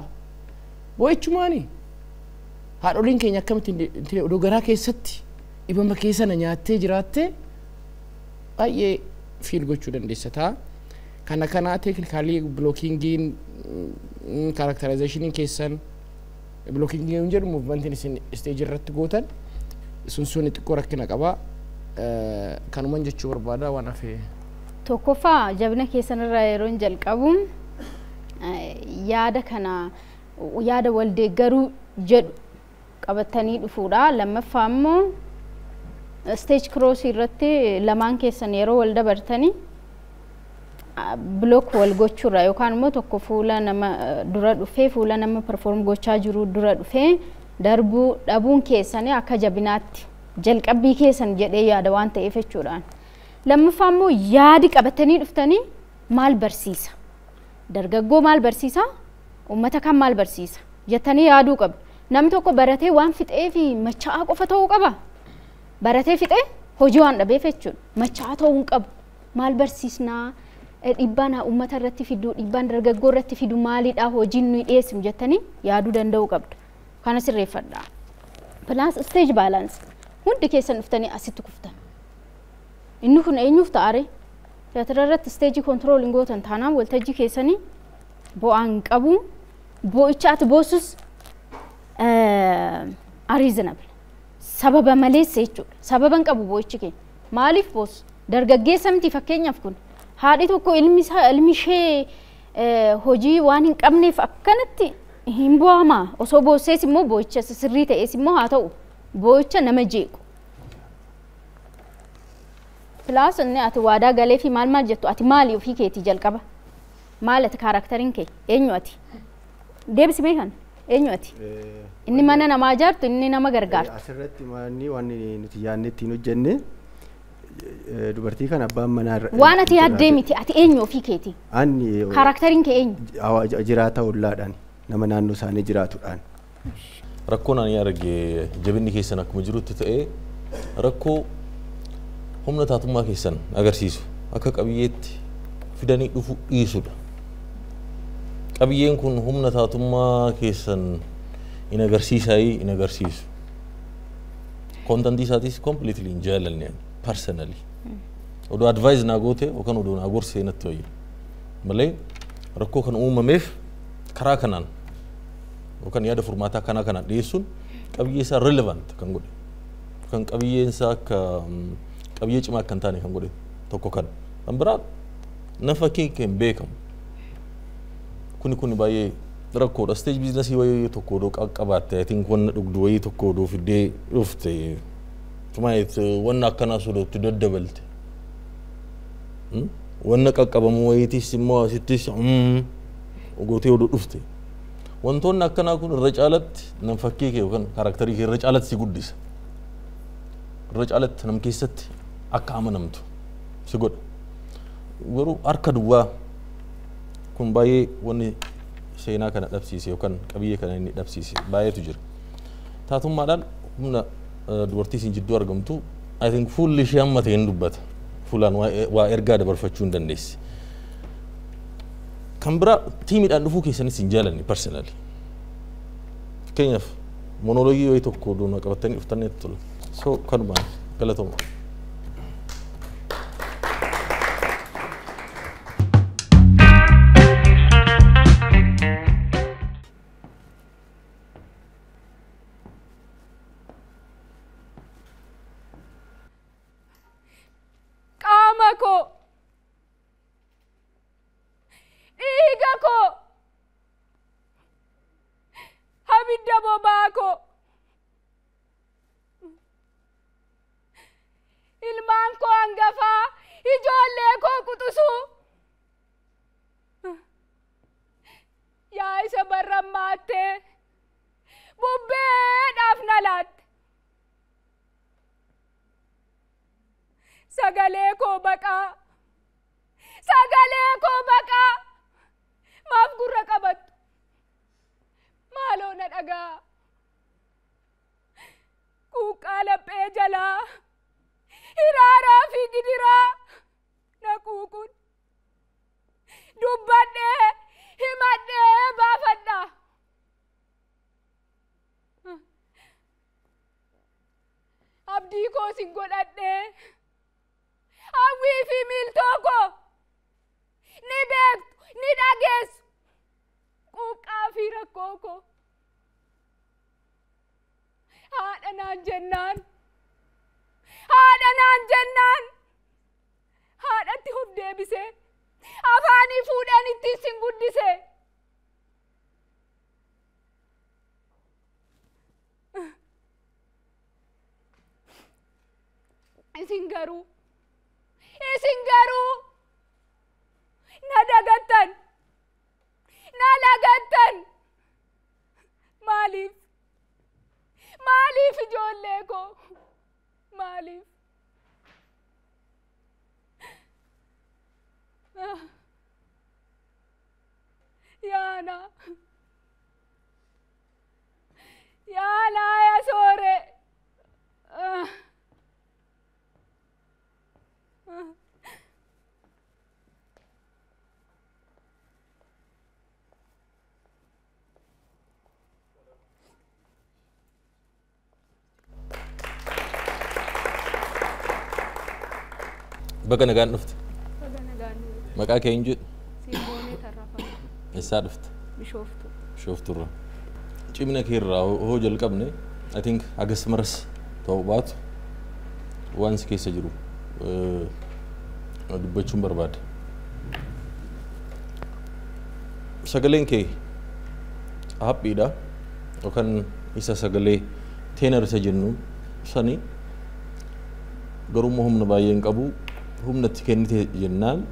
boo'ichumaani haadholiin keenya akkamitti odoo garaa keessatti dhibama keessana nyaattee jiraattee baay'ee fiil gochuu dandeessataa kana teeknikaalii blookingiin kaaraktarizeeshiniin keessan blookingiin jedhu muuvimentiin isin isteejii irratti gootan sun xiqqoo rakkina qaba kanuman jechuu barbaada waan hafee tokkoffaa jabina keessanirraa yeroo jalqabu yaada kana yaada waldeeggaruu jedhu qabatanii dhufuudha lammaffaa immoo stage cross irratti lamaan keessan yeroo wal dabartanii block wal gochuurra yookaan immoo tokko fuula nama dura dhufee fuula nama perform gochaa jiru dura dhufee darbuu dhabuun keessanii akka jabinaatti jalqabbii keessan jedhee yaada waan ta'eef jechuudhaan. Lammaffaa immoo yaadi qabatanii dhuftanii maal barsiisa? Dargaggoo maal barsiisa? Uummata kan maal barsiisa? Jettanii yaaduu qabdu. Namni tokko baratee waan fixee fi machaa'aa qofa ta'uu qaba. Baratee fixee hojii waan dhabeef jechuudha. Machaa'aa ta'uu hin qabu. Maal barsiisnaa? Dhiibbaan uummata irratti fidu, dhiibbaan dargaggoo irratti fidu maalidha? Hojiin nuyi dhiyeessinu jettanii yaaduu danda'uu qabdu. Kana sirreeffadhaa. Plus stage balance. Hundi keessan dhuftanii asitti kuftan. Inni kun eenyuuf ta'are? Teatira irratti stage controlling gootan taanaan waltajjii keessanii bu'aan qabu. Bu'icha ati boosus unreasonable. Sababa maleessa jechuudha. Sababan qabu bu'ichi keenya. Maaliif boosu? Dargaggeessa miti fakkeenyaaf kun. Haadhi tokko ilmi ishee hojii waan hin qabneef akkanatti hin bu'ama. Osoo boossees immoo bu'icha sirrii ta'es immoo haa ta'u bu'icha nama jeequ. Plus inni ati waadaa galee fi maal jettu ati maali ofii keetii jalqaba? Maal ati kaarakteriin kee? Eenyu ati? Deebisi beekan? Eenyu ati? Inni mana namaa ijaartu inni nama gargaartu. Asirratti manni waan nuti yaadne ittiin hojjenne dubartii kan abbaan manaa irra. Waan ati yaaddee miti ati eenyu ofii keetii? Ani kaarakteriin kee eenyu? Jiraata ollaadhaan nama naannoo isaanii jiraatudhaan. Rakkoon ani arge jabinni keessan akkuma jirutti ta'ee rakkoo humna taatummaa keessan agarsiisu akka qabiyyeetti fidanii dhufu dhiisudha. Qabiyyeen kun humna taatummaa keessan in agarsiisaayi in agarsiisu. Kontantii isaatis completely hin jaalanne personally. Odoo advice naa goote yookaan odoo naa gorsee natti wayya. Malee rakkoo kan uumameef karaa kanaan yookaan yaada furmaataa kanaan dhiyeessuun qabiyyee isaa relevant kan godhe. Kan qabiyyeen isaa akka qabiyyee cimaa kan taane kan godhe tokko kan. Kan biraa nafa keekeen beekamu. Kuni baay'ee rakkoodha. Stage businessii wayii tokko odoo qaqqabaatte I think wanna dhugdu wayii tokko odoo fiddee dhufte tumaayit wanna akkanaa sodootti daddabalte. Wanna qaqqabamu wayiitis immoo asittis gootee odoo dhufte. Wantoonni akkanaa kun irra caalatti nam fakkii kee yookaan kaaraakterii kee irra caalatti si guddisa. Irra caalatti nam keessatti akka amanamtu si godha. Garuu harka duwwaa kun baay'ee wanni seenaa kana dhabsiise yookaan qabiyyee kana inni dhabsiise baay'eetu jira. Taatummaadhaan humna dubartii isin jidduu argamtu I think fuulli ishee amma ta'een dubbata. Fuulaan waa ergaa dabarfachuu hin dandeessi. Kan biraa tiimiidhaan dhufuu keessanis hin jaalanne personally. Fakkeenyaaf monoloogii wayii tokko doona qabatanii dhuftanii tola. So kanumaan galatooma. Ilmaan koo hangafaa ijoollee koo quxisuu yaa isa barrammaattee bubbeedhaaf na laatte sagalee koo baqaa maaf gurra qabattu maaloo na dhagaa quuqqaa laphee jalaa hiraaraa fi gidiraa na quuqun dubbadhee himadhee baafadha abdii koo sin godhadhee hawwii fi miiltoo koo ni beektu ni dhageessu quuqqaa fi rakkoo koo haadha naan jennaan haadhatti of deebisee afaanii fuudheen itti sin guddisee isin garuu nadagatan nalagatan maaliif maaliif ijoollee koo maaliif yaana yaana ya soore Baga nagaan dhufte. Baga nagaan dhufte. Maqaa kee hin jedhu. Simboonee Tarrafaa. Eessaa dhufte? Bishooftuu. Bishooftuurraa. Cimina kee irraa hoo jalqabne I think hagas maras ta'uu baatu waan si keessa jiru dubbachuun barbaada. Sagaleen kee haphiidha yookaan isa sagalee teenar isa jennu sani garuu humna baay'ee hin qabu. Humna itti kennite jennaan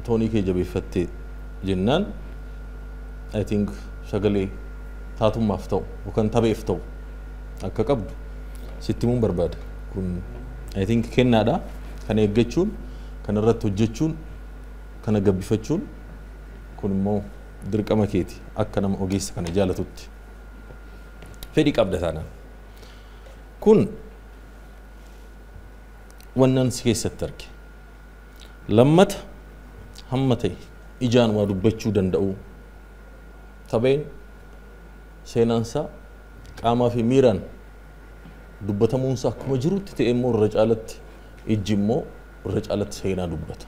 toonii kee jabeeffatte jennaan I think sagalee taatummaaf ta'u yookaan tapheef ta'u akka qabdu sitti himuun barbaada. Kun I think kennaadha. Kana eeggachuun, kana irratti hojjechuun, kana gabbifachuun kun immoo dirqama keeti akka nama ogeessa kana jaalatutti. Fedhii qabda taanaan. Kun wannan si keessatti arge. Lammata hamma ta'e ijaan waa dubbachuu danda'u tapheen seenaansaa qaamaa fi miiraan dubbatamuunsaa akkuma jirutti ta'e immoo irra caalatti ijji immoo irra caalatti seenaa dubbata.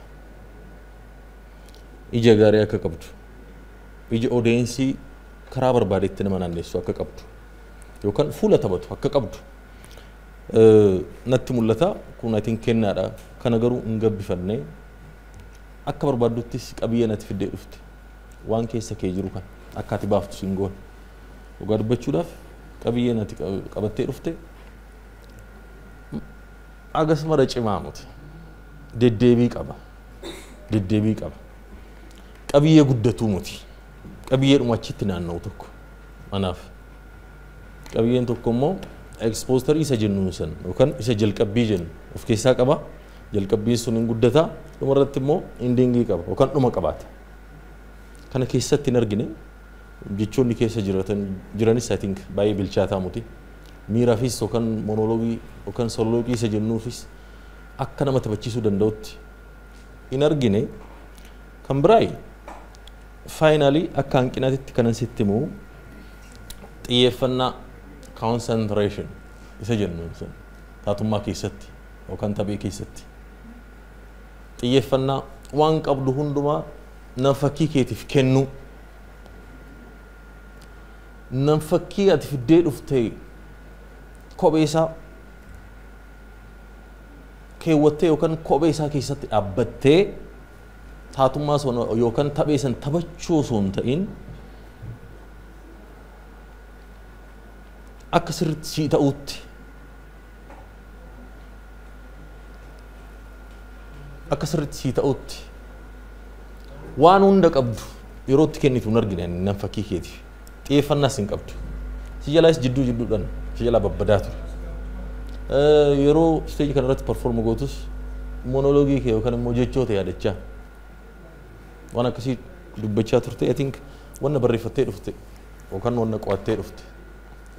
Ija gaarii akka qabdu, ija odeensii karaa barbaadetti nama naannessu akka qabdu yookaan fuula taphatu akka qabdu natti mul'ata. Kun I think kennaadha. Kana garuu hin gabbifannee akka barbaaduttis qabiyyee natti fiddee dhufte waan keessa kee jiru kan akka ati baaftu siin goone dhugaa dubbachuudhaaf qabiyyee natti qabattee dhufte agas mara cimaa muti deddeebii qaba qabiyyee guddatuu muti qabiyyee dhuma achitti naanna'u tokko anaaf qabiyyeen tokko immoo exposterii isa jennuun san yookaan isa jalqabbii jennu of keessaa qaba. Jalqabbiin sun hin guddata dhumarratti immoo indingii qaba yookaan dhuma qabaata. Kana keessatti hin argine jechoonni keessa jiranis I think baay'ee bilchaataa muti. Miiraafis yookaan monoloogii yookaan soliloogii isa jennuufis akka nama taphachiisuu danda'utti hin argine. Kan biraay faayinaalii akka hanqinaatitti kanan sitti himu xiyyeeffannaa concentration isa jennuun sun taatummaa keessatti yookaan taphee keessatti xiyyeeffannaa waan qabdu hundumaa nan fakkii keetiif kennu nan fakkii ati fiddee dhufte kophee isaa keewwattee yookaan kophee isaa keessatti dhaabbattee taatummaa sun yookaan taphee san taphachuu osoo hin ta'in akka sirriitti sii ta'utti akka sirriitti sii ta'utti waan hunda qabdu yerootti kennitu hin argine nan fakkii keetiif xiyyeeffannaas hin qabdu si jalaas jidduudhaan si jalaa babbadaa ture yeroo steejii kana irratti perform gootus monoloogii kee yookaan immoo jechoota yaadachaa waan akkasii dubbachaa turte I think wanna barreeffattee dhufte yookaan wanna qo'attee dhufte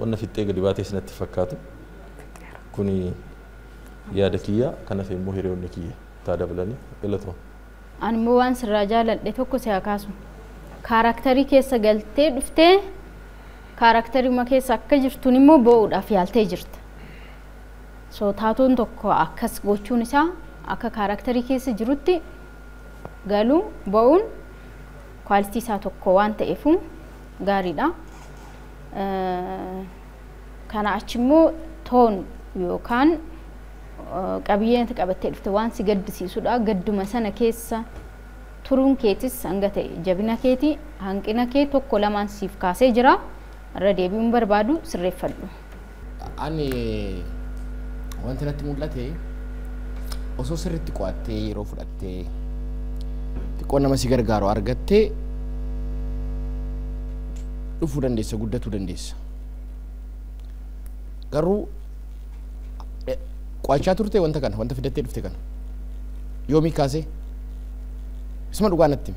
wanna fixxee gadi baatees natti fakkaatu kuni yaada kiyya kanaaf immoo hiriyoonni kiyya taa dabalanii galatoo. Ani immoo waan sirraa jaaladhe tokko si hakaasu kaarakterii keessa galtee dhuftee kaaraktariima keessa akka jirtuun immoo bo'uudhaaf yaaltee jirta. So taatuun tokko akkas gochuun isaa akka kaarakterii keessa jirutti galuu bo'uun kwaalitii isaa tokko waan ta'eefu gaariidha. Kana achi immoo toon yookaan qabiyyeen qabattee dhufte waan si gaddisiisudha. Gadduma sana keessa turuun keetis hanga ta'e jabina keeti hanqina kee tokko lamaan siif kaasee jira. Irra deebi'uun barbaadu sirreeffadhu. Ani wanti natti mul'ate osoo sirriitti qo'attee yeroo fudhattee xiqqoo nama si gargaaru argattee dhufuu dandeessa guddatuu dandeessa garuu qo'achaa turte wanta kana wanta fidattee dhufte kana yoomii kaasee isuma dhugaa natti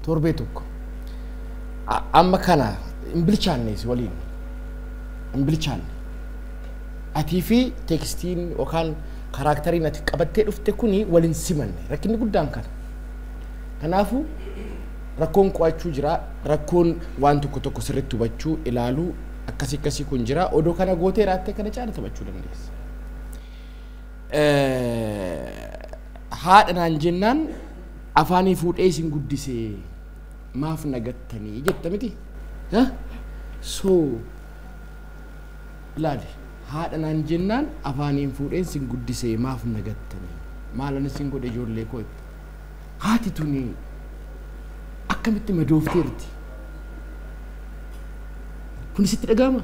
torbee tokko amma kana hin bilchaanne si waliin hin bilchaanne atii fi teekstiin yookaan karaakteriin ati qabattee dhufte kuni waliin simanne rakkinni guddaan kana kanaafuu rakkoon qo'achuu jira rakkoon waan tokko tokko sirriitti hubachuu ilaaluu akkasii kun jira odoo kana gootee raattee kana caala taphachuu dandeessa. Haadha naan jennaan afaanii fuudhee isin guddisee maaf nagattanii jetta miti so ilaali haadha naan jennaan afaaniin fuudhee isin guddisee maaf nagattanii maalan isin godhe ijoollee koo haati tuni akkamitti madoofteerti kun sitti dhaga'ama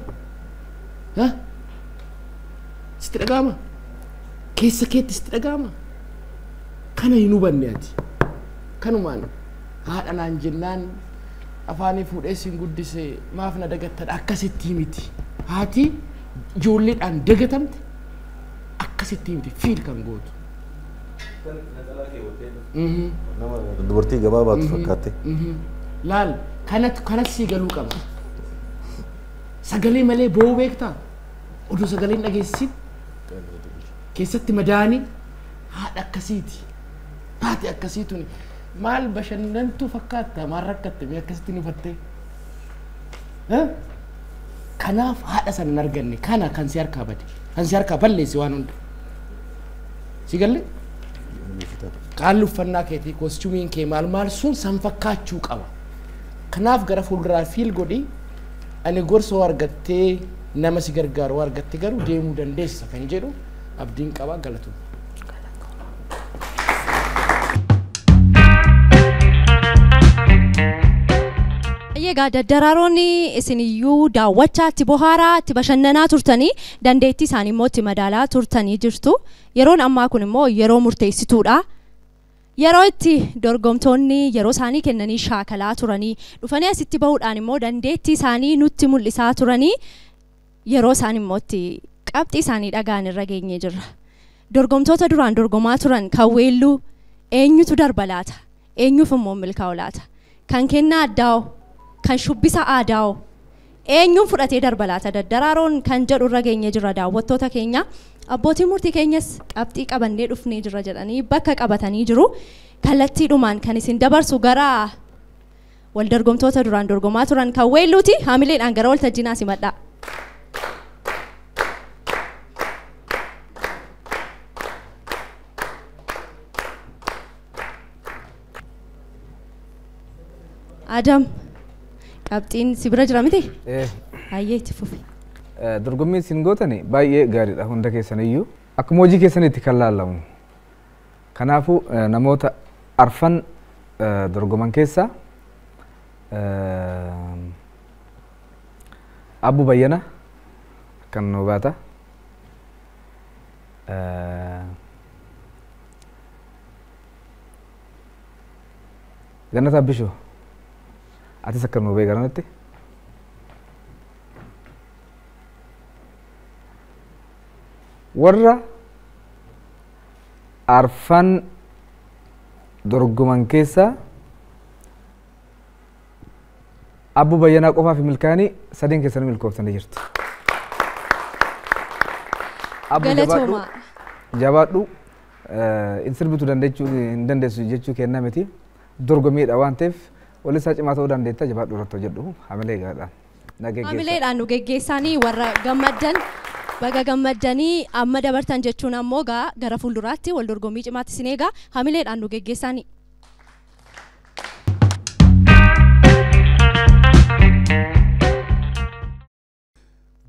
sitti dhaga'ama keessa keetti sitti dhaga'ama kana hin hubanne ati kanumaan haadha naan jennaan afaanii fuudhee isin guddisee maaf na dagattan akkasitti miti haati ijoolleedhaan dagatamte akkasitti miti fiil kan gootu. Dubartii gabaabaatu fakkaatte. Laal kanatti sii galuu qaba. Sagalee malee boo'uu beektaa? Oduu sagaleen dhageessin keessatti madaanii haadha akkasiiti. Haati akkasiituni maal bashannantuu fakkaata maal rakkatte mee akkasitti ni fattee? Kanaaf haadha sana hin arganne kana kan si harkaa bade kan si harkaa balleessi waan hunda. Si galle? Qaalli uffannaa keetii koostyuumiin kee maal sun san fakkaachuu qaba. Kanaaf gara fuulduraa fiil godhi ani gorsoo argattee nama si gargaaru argatte garuu deemuu dandeessa kan jedhu abdiin qaba galatu. Egaa daddararoonni isiniyyuu daawwachaatti bohaaraatti bashannanaa turtanii dandeettii isaanii immoo itti madaalaa turtanii jirtu. Yeroon ammaa kun immoo yeroo murteessituudha. Yeroo itti dorgomtoonni yeroo isaanii kennanii shaakalaa turanii dhufanii asitti bahuudhaan immoo dandeettii isaanii nutti mul'isaa turanii yeroo isaan immoo itti qabxii isaanii dhagaan irra geenyee jirra. Dorgomtoota duraan dorgomaa turan kan weelluu eenyutu darba laata? Eenyuuf immoo milkaa'u laata? Kan kennaa addaa'u kan shubbisa aadaa'u eenyuun fudhatee darba laata? Daddararoon kan jedhu irra geenyee jirra daawwattoota keenya. Abbootiin murtii keenyas qabxii qabannee dhufnee jirra jedhanii bakka qabatanii jiru. Kallattiidhumaan kan isin dabarsu gara wal dorgomtoota duraan dorgomaa turan kan weelluuti. Haamileedhaan gara waltajjii simadhaa. Adam, qabxiin si bira jira miti? Hayyee itti fufi. Dorgommiin isin gootani baay'ee gaariidha hunda keessaniyyuu akkuma hojii keessanitti kan laallamu. Kanaafuu namoota arfan dorgoman keessa Abbu Bayyana kan nu baata. Gannat Abbishoo atis akka nu beekanatti. Warra arfan dorgoman keessa Abbu Bayyanaa qofaa fi milkaanii sadeen keessanii milkooftanii jirtu. Galatooma. Jabaadhu in sirbitu hin dandeessu jechuu kennaa miti. Dorgommiidha waan ta'eef walisaa cimaa ta'uu dandeetta jabaadhu irratti hojjedhu hamilee gaadhaan. Hamileedhaan nu geggeessanii warra gammaddan baga gammaddanii amma dabartan jechuun ammoo gara fuulduraatti wal dorgommii cimaatti isin eegaa hamileedhaan nu geggeessanii.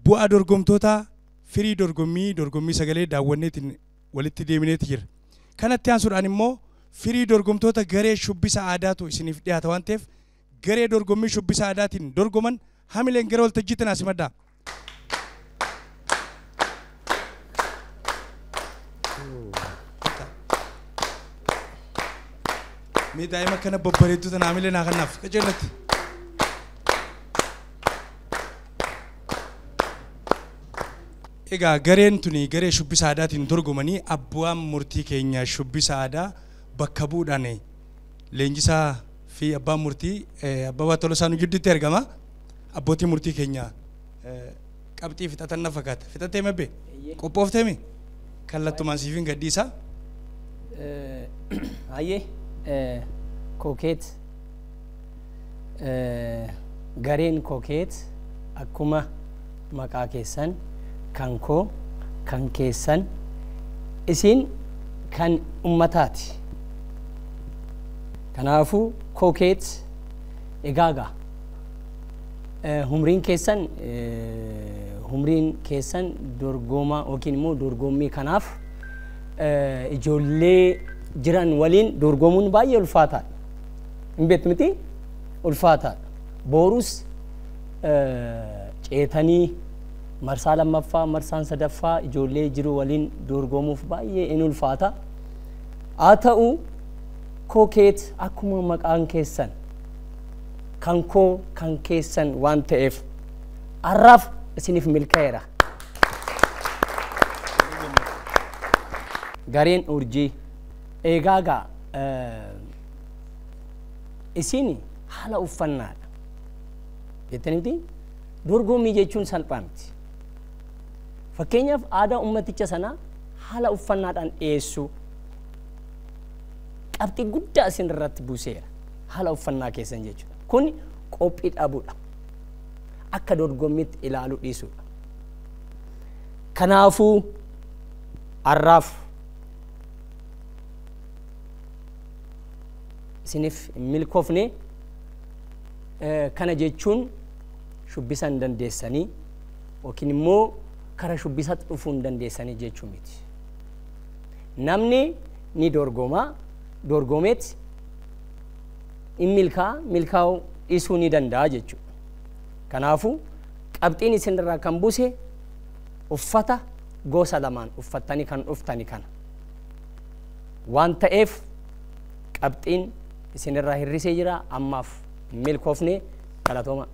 Bu'aa dorgomtoota firii dorgommii sagalee daawwanneetiin walitti deemineeti jira. Kanatti aansuudhaan immoo firii dorgomtoota garee shubbisa aadaatu isiniif dhiyaata waan ta'eef garee dorgommii shubbisa aadaatiin dorgoman hamileen gara waltajjiitti naasimadhaa. Mee daa'ima kana babbareeddu tana amilee naa kannaaf qajeelatti. Egaa gareen tuni garee shubbisa aadaatiin dorgomanii abbaan murtii keenya shubbisa aadaa bakka bu'uudhaan leenjisaa fi abbaan murtii Abbabaa Tolosaa nu gidduutti argama. Abbootii murtii keenya qabxii fixatan na fakkaata. Fixatee mabbe qophooftee mi kallattumaan siifin gadhiisa. Hayyee Kookeet gareen Kookeet akkuma maqaa keessan kan koo kan keessan isin kan ummataati. Kanaafuu Kookeet egaagaa humriin keessan dorgomaa yookiin immoo dorgommii kanaaf ijoollee jiran waliin dorgomuun baay'ee ulfaataadha. Hin beektu miti ulfaataadha. Boorus ceetanii marsaa lammaffaa marsaan sadaffaa ijoollee jiru waliin dorgomuuf baay'ee in ulfaata. Haa ta'u Kookeet akkuma maqaan keessan kan koo kan keessan waan ta'eef har'aaf isiniif milkaa'eera. Gareen urjii eegaagaa isin haala uffannaadha. Jettaniiti dorgommii jechuun salphaa miti. Fakkeenyaaf aadaa ummaticha sanaa haala uffannaadhaan dhiyeessuu qabxii guddaa isin irratti buuseera. Haala uffannaa keessan jechuudha. Kun qophii dhabuudha. Akka dorgommiitti ilaaluu dhiisuudha. Kanaafuu har'aaf isiniif milkoofne kana jechuun shubbisa hin dandeessanii yookiin immoo kara shubbisatti dhufuu hin dandeessanii jechuu miti. Namni ni dorgomeet in milkaa'uu dhiisuu ni danda'a jechuudha. Kanaafuu qabxiin isinirraa kan buuse uffata gosa lamaan uffattanii kan dhuftani kana waan ta'eef qabxiin isinirraa hirrisee jira. Ammaaf milkoofne galatooma.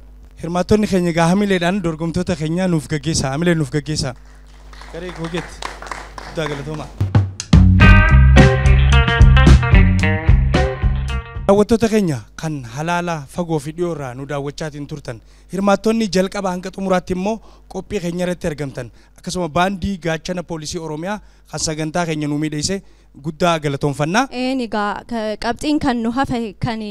Hirmaattonni keenya egaa hamileedhaan dorgomtoota keenya nuuf gaggeessaa. Hamilee nuuf gaggeessaa. Garee Kookeet guddaa galatooma. Daawwattoota keenya kan halaala fagoo fi dhiyoo irraa nu daawwachaatiin turtan hirmaattonni jalqaba hanga xumuraatti immoo qophii keenya irratti argamtan akkasuma baandii gaachana poolisii Oromiyaa kan sagantaa keenya nu miidheesse guddaa galatoonfannaa. Egaa qabxiin kan nu hafe kan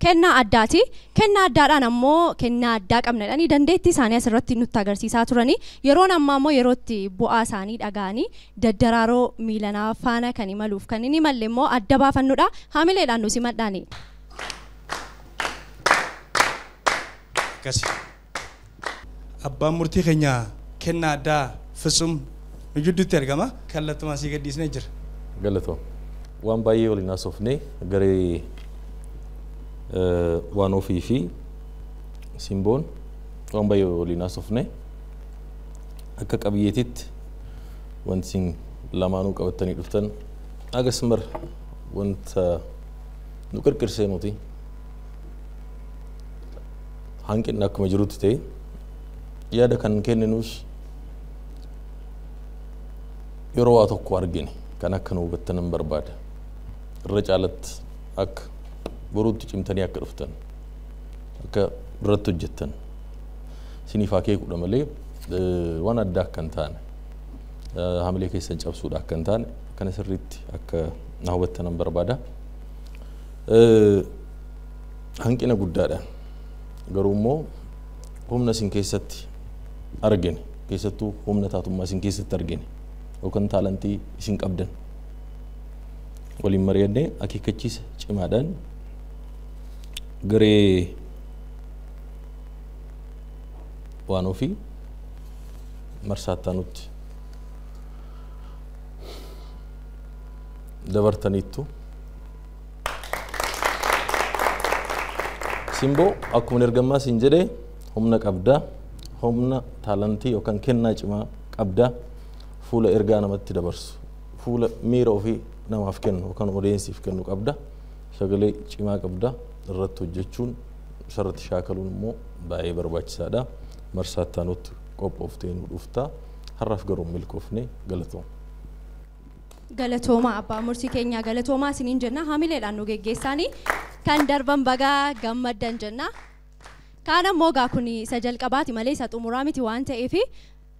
kennaa addaati. Kennaa addaadhaan ammoo kennaa addaa qabnadhaan dandeettii isaanii asirratti nutti agarsiisaa turani. Yeroon ammaa ammoo yerootti bu'aa isaanii dhaga'anii daddaraaroo miilanaa faana kan imaluuf kan inni malle immoo adda baafannudha. Hamileedhaan nu simadhaani. Akkasi. Abbaan murtii keenya kennaa addaa Fitsum nu jidduutti argama. Kallattumaa sii gadhiisnee jira. Galatoo. Waan baay'ee waliin haasofnee garee waan ofii fi simboon waan baay'ee waliin haasofne akka qabiyyeetitti wanti isin lamaanuu qabattanii dhuftan agasmar wanta nu qirqirsee nuti hanqinni akkuma jirutti ta'e yaada kan kenninuus yeroo waa tokko argine kan akka nu hubattanan barbaada. Irra caalatti akka boruutti cimtanii akka dhuftan akka duratti hojjettan siniif akeekuudha malee waan addaa akka hin taane hamilee keessan cabsuudha akka hin taane kana sirriitti akka na hubattanan barbaada. Hanqina guddaadha garuu immoo humna isin keessatti argine keessattuu humna taatummaa isin keessatti argine yookaan taalantii isin qabdan waliin mari'annee akeekkachiisa cimaadhaan garee waan ofii marsaattaanutti dabartaniittu simboo akkuma ergammaa siin jedhee humna qabdaa humna taalantii yookaan kennaa cimaa qabdaa fuula ergaa namatti dabarsu fuula miira ofii namaaf kennu yookaan odeensiif kennu qabda sagalee cimaa qabda irratti hojjechuun sarratti shaakaluun immoo baay'ee barbaachisaadha. Marsaattaa nutti qophooftee nu dhufta. Har'aaf garuu milkoofne galatooma. Galatooma abbaa murtii keenya galatoomaa isiniin jenna haamileedhaan nu geggeessaanii kan darban bagaa gammaddan jenna. Kaan ammoo gaa kun isa jalqabaati malee isa xumuraa miti waan ta'eef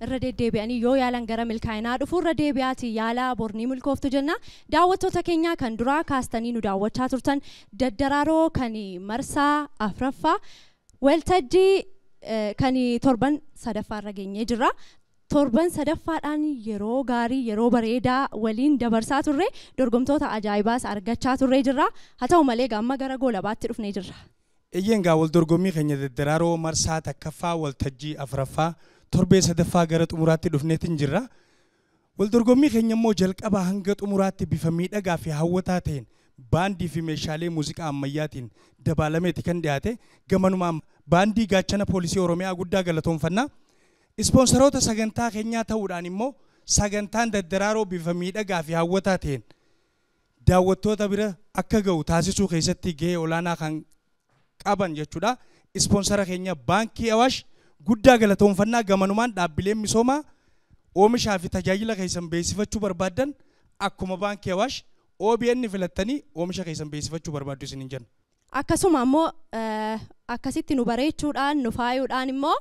irra deddeebi'anii yoo yaalan gara milkaa'inaa dhufu irra deebi'aati yaala bornii milkooftu jenna. Daawwattoota keenya kan duraa kaastanii nu daawwachaa turtan daddaraaroo kan marsaa afraffaa waltajjii kan torban sadaffaa irra geenyee jirra. Torban sadaffaadhaan yeroo gaarii yeroo bareedaa waliin dabarsaa turre dorgomtoota ajaa'ibaas argachaa turre jirra. Haa ta'u malee amma gara goolabaatti dhufnee jirra. Eeyyeen gaa wal dorgommii keenya daddaraaroo marsaa takkaffaa waltajjii afraffaa torbee sadaffaa gara xumuraatti dhufneetiin jirra. Wal dorgommii keenya immoo jalqabaa hanga xumuraatti bifa miidhagaa fi hawwataa ta'een baandii fi meeshaalee muuziqaa ammayyaatiin dabalameeti kan dhiyaate. Gamanumaan baandii gaachana poolisii Oromiyaa guddaa galatoonfannaa. Ispoonsaroota sagantaa keenyaa ta'uudhaan immoo sagantaan daddaraaroo bifa miidhagaa fi hawwataa ta'een daawwattoota bira akka ga'u taasisuu keessatti gahee olaanaa kan qaban jechuudha. Ispoonsara keenya baankii Awaash guddaa galatoonfannaa. Gamanumaan dhaabbileen misoomaa oomishaa fi tajaajila keessan beeksifachuu barbaadan akkuma baankii Awaash OBN filattanii oomisha keessan beeksifachuu barbaaddu isiniin jenna. Akkasuma ammoo akkasitti nu bareechuudhaan nu faayuudhaan immoo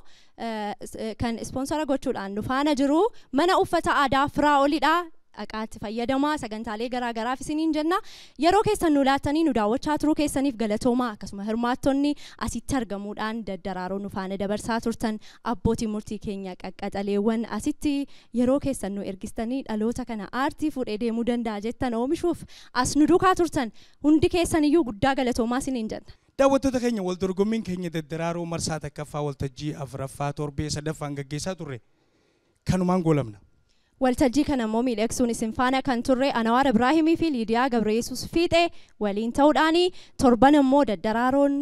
kan ispoonsara gochuudhaan nu faana jiru mana uffata aadaa Firaa'olidha. Dhaqaatti fayyadamaa sagantaalee garaa garaaf isiniin jenna. Yeroo keessan nu laattanii nu daawwachaa turuu keessaniif galatoomaa. Akkasuma hirmaattonni asitti argamuudhaan daddaraaroo nu faana dabarsaa turtan abbootii murtii keenya qaqqaxaleewwan asitti yeroo keessan nu ergistanii dhaloota kana aartii fuudhee deemuu danda'a jettan oomishuuf as nu duukaa turtan hundi keessan iyyuu guddaa galatoomaa isiniin jenna. Daawwattoota keenya wal dorgommiin keenya daddaraaroo marsaa takkaffaa waltajjii afraffaa torbee sadaffaan gaggeessaa turre kanumaan goolabna. Waltajjii kana immoo miidhagsuun isin faana kan turre Anawaar Ibraahimii fi Liidiyaa Gabreesus Fiixee waliin ta'uudhaani torban immoo daddaraaroon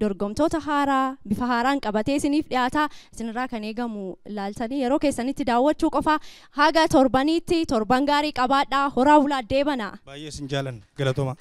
dorgomtoota haaraa bifa haaraan qabatee isiniif dhiyaataa isinirraa kan eegamu laaltanii yeroo keessanitti daawwachuu qofa haga torbaniitti torban gaarii qabaadhaa horaa bulaa deebanaa. Baay'ee isin jaalan galatooma.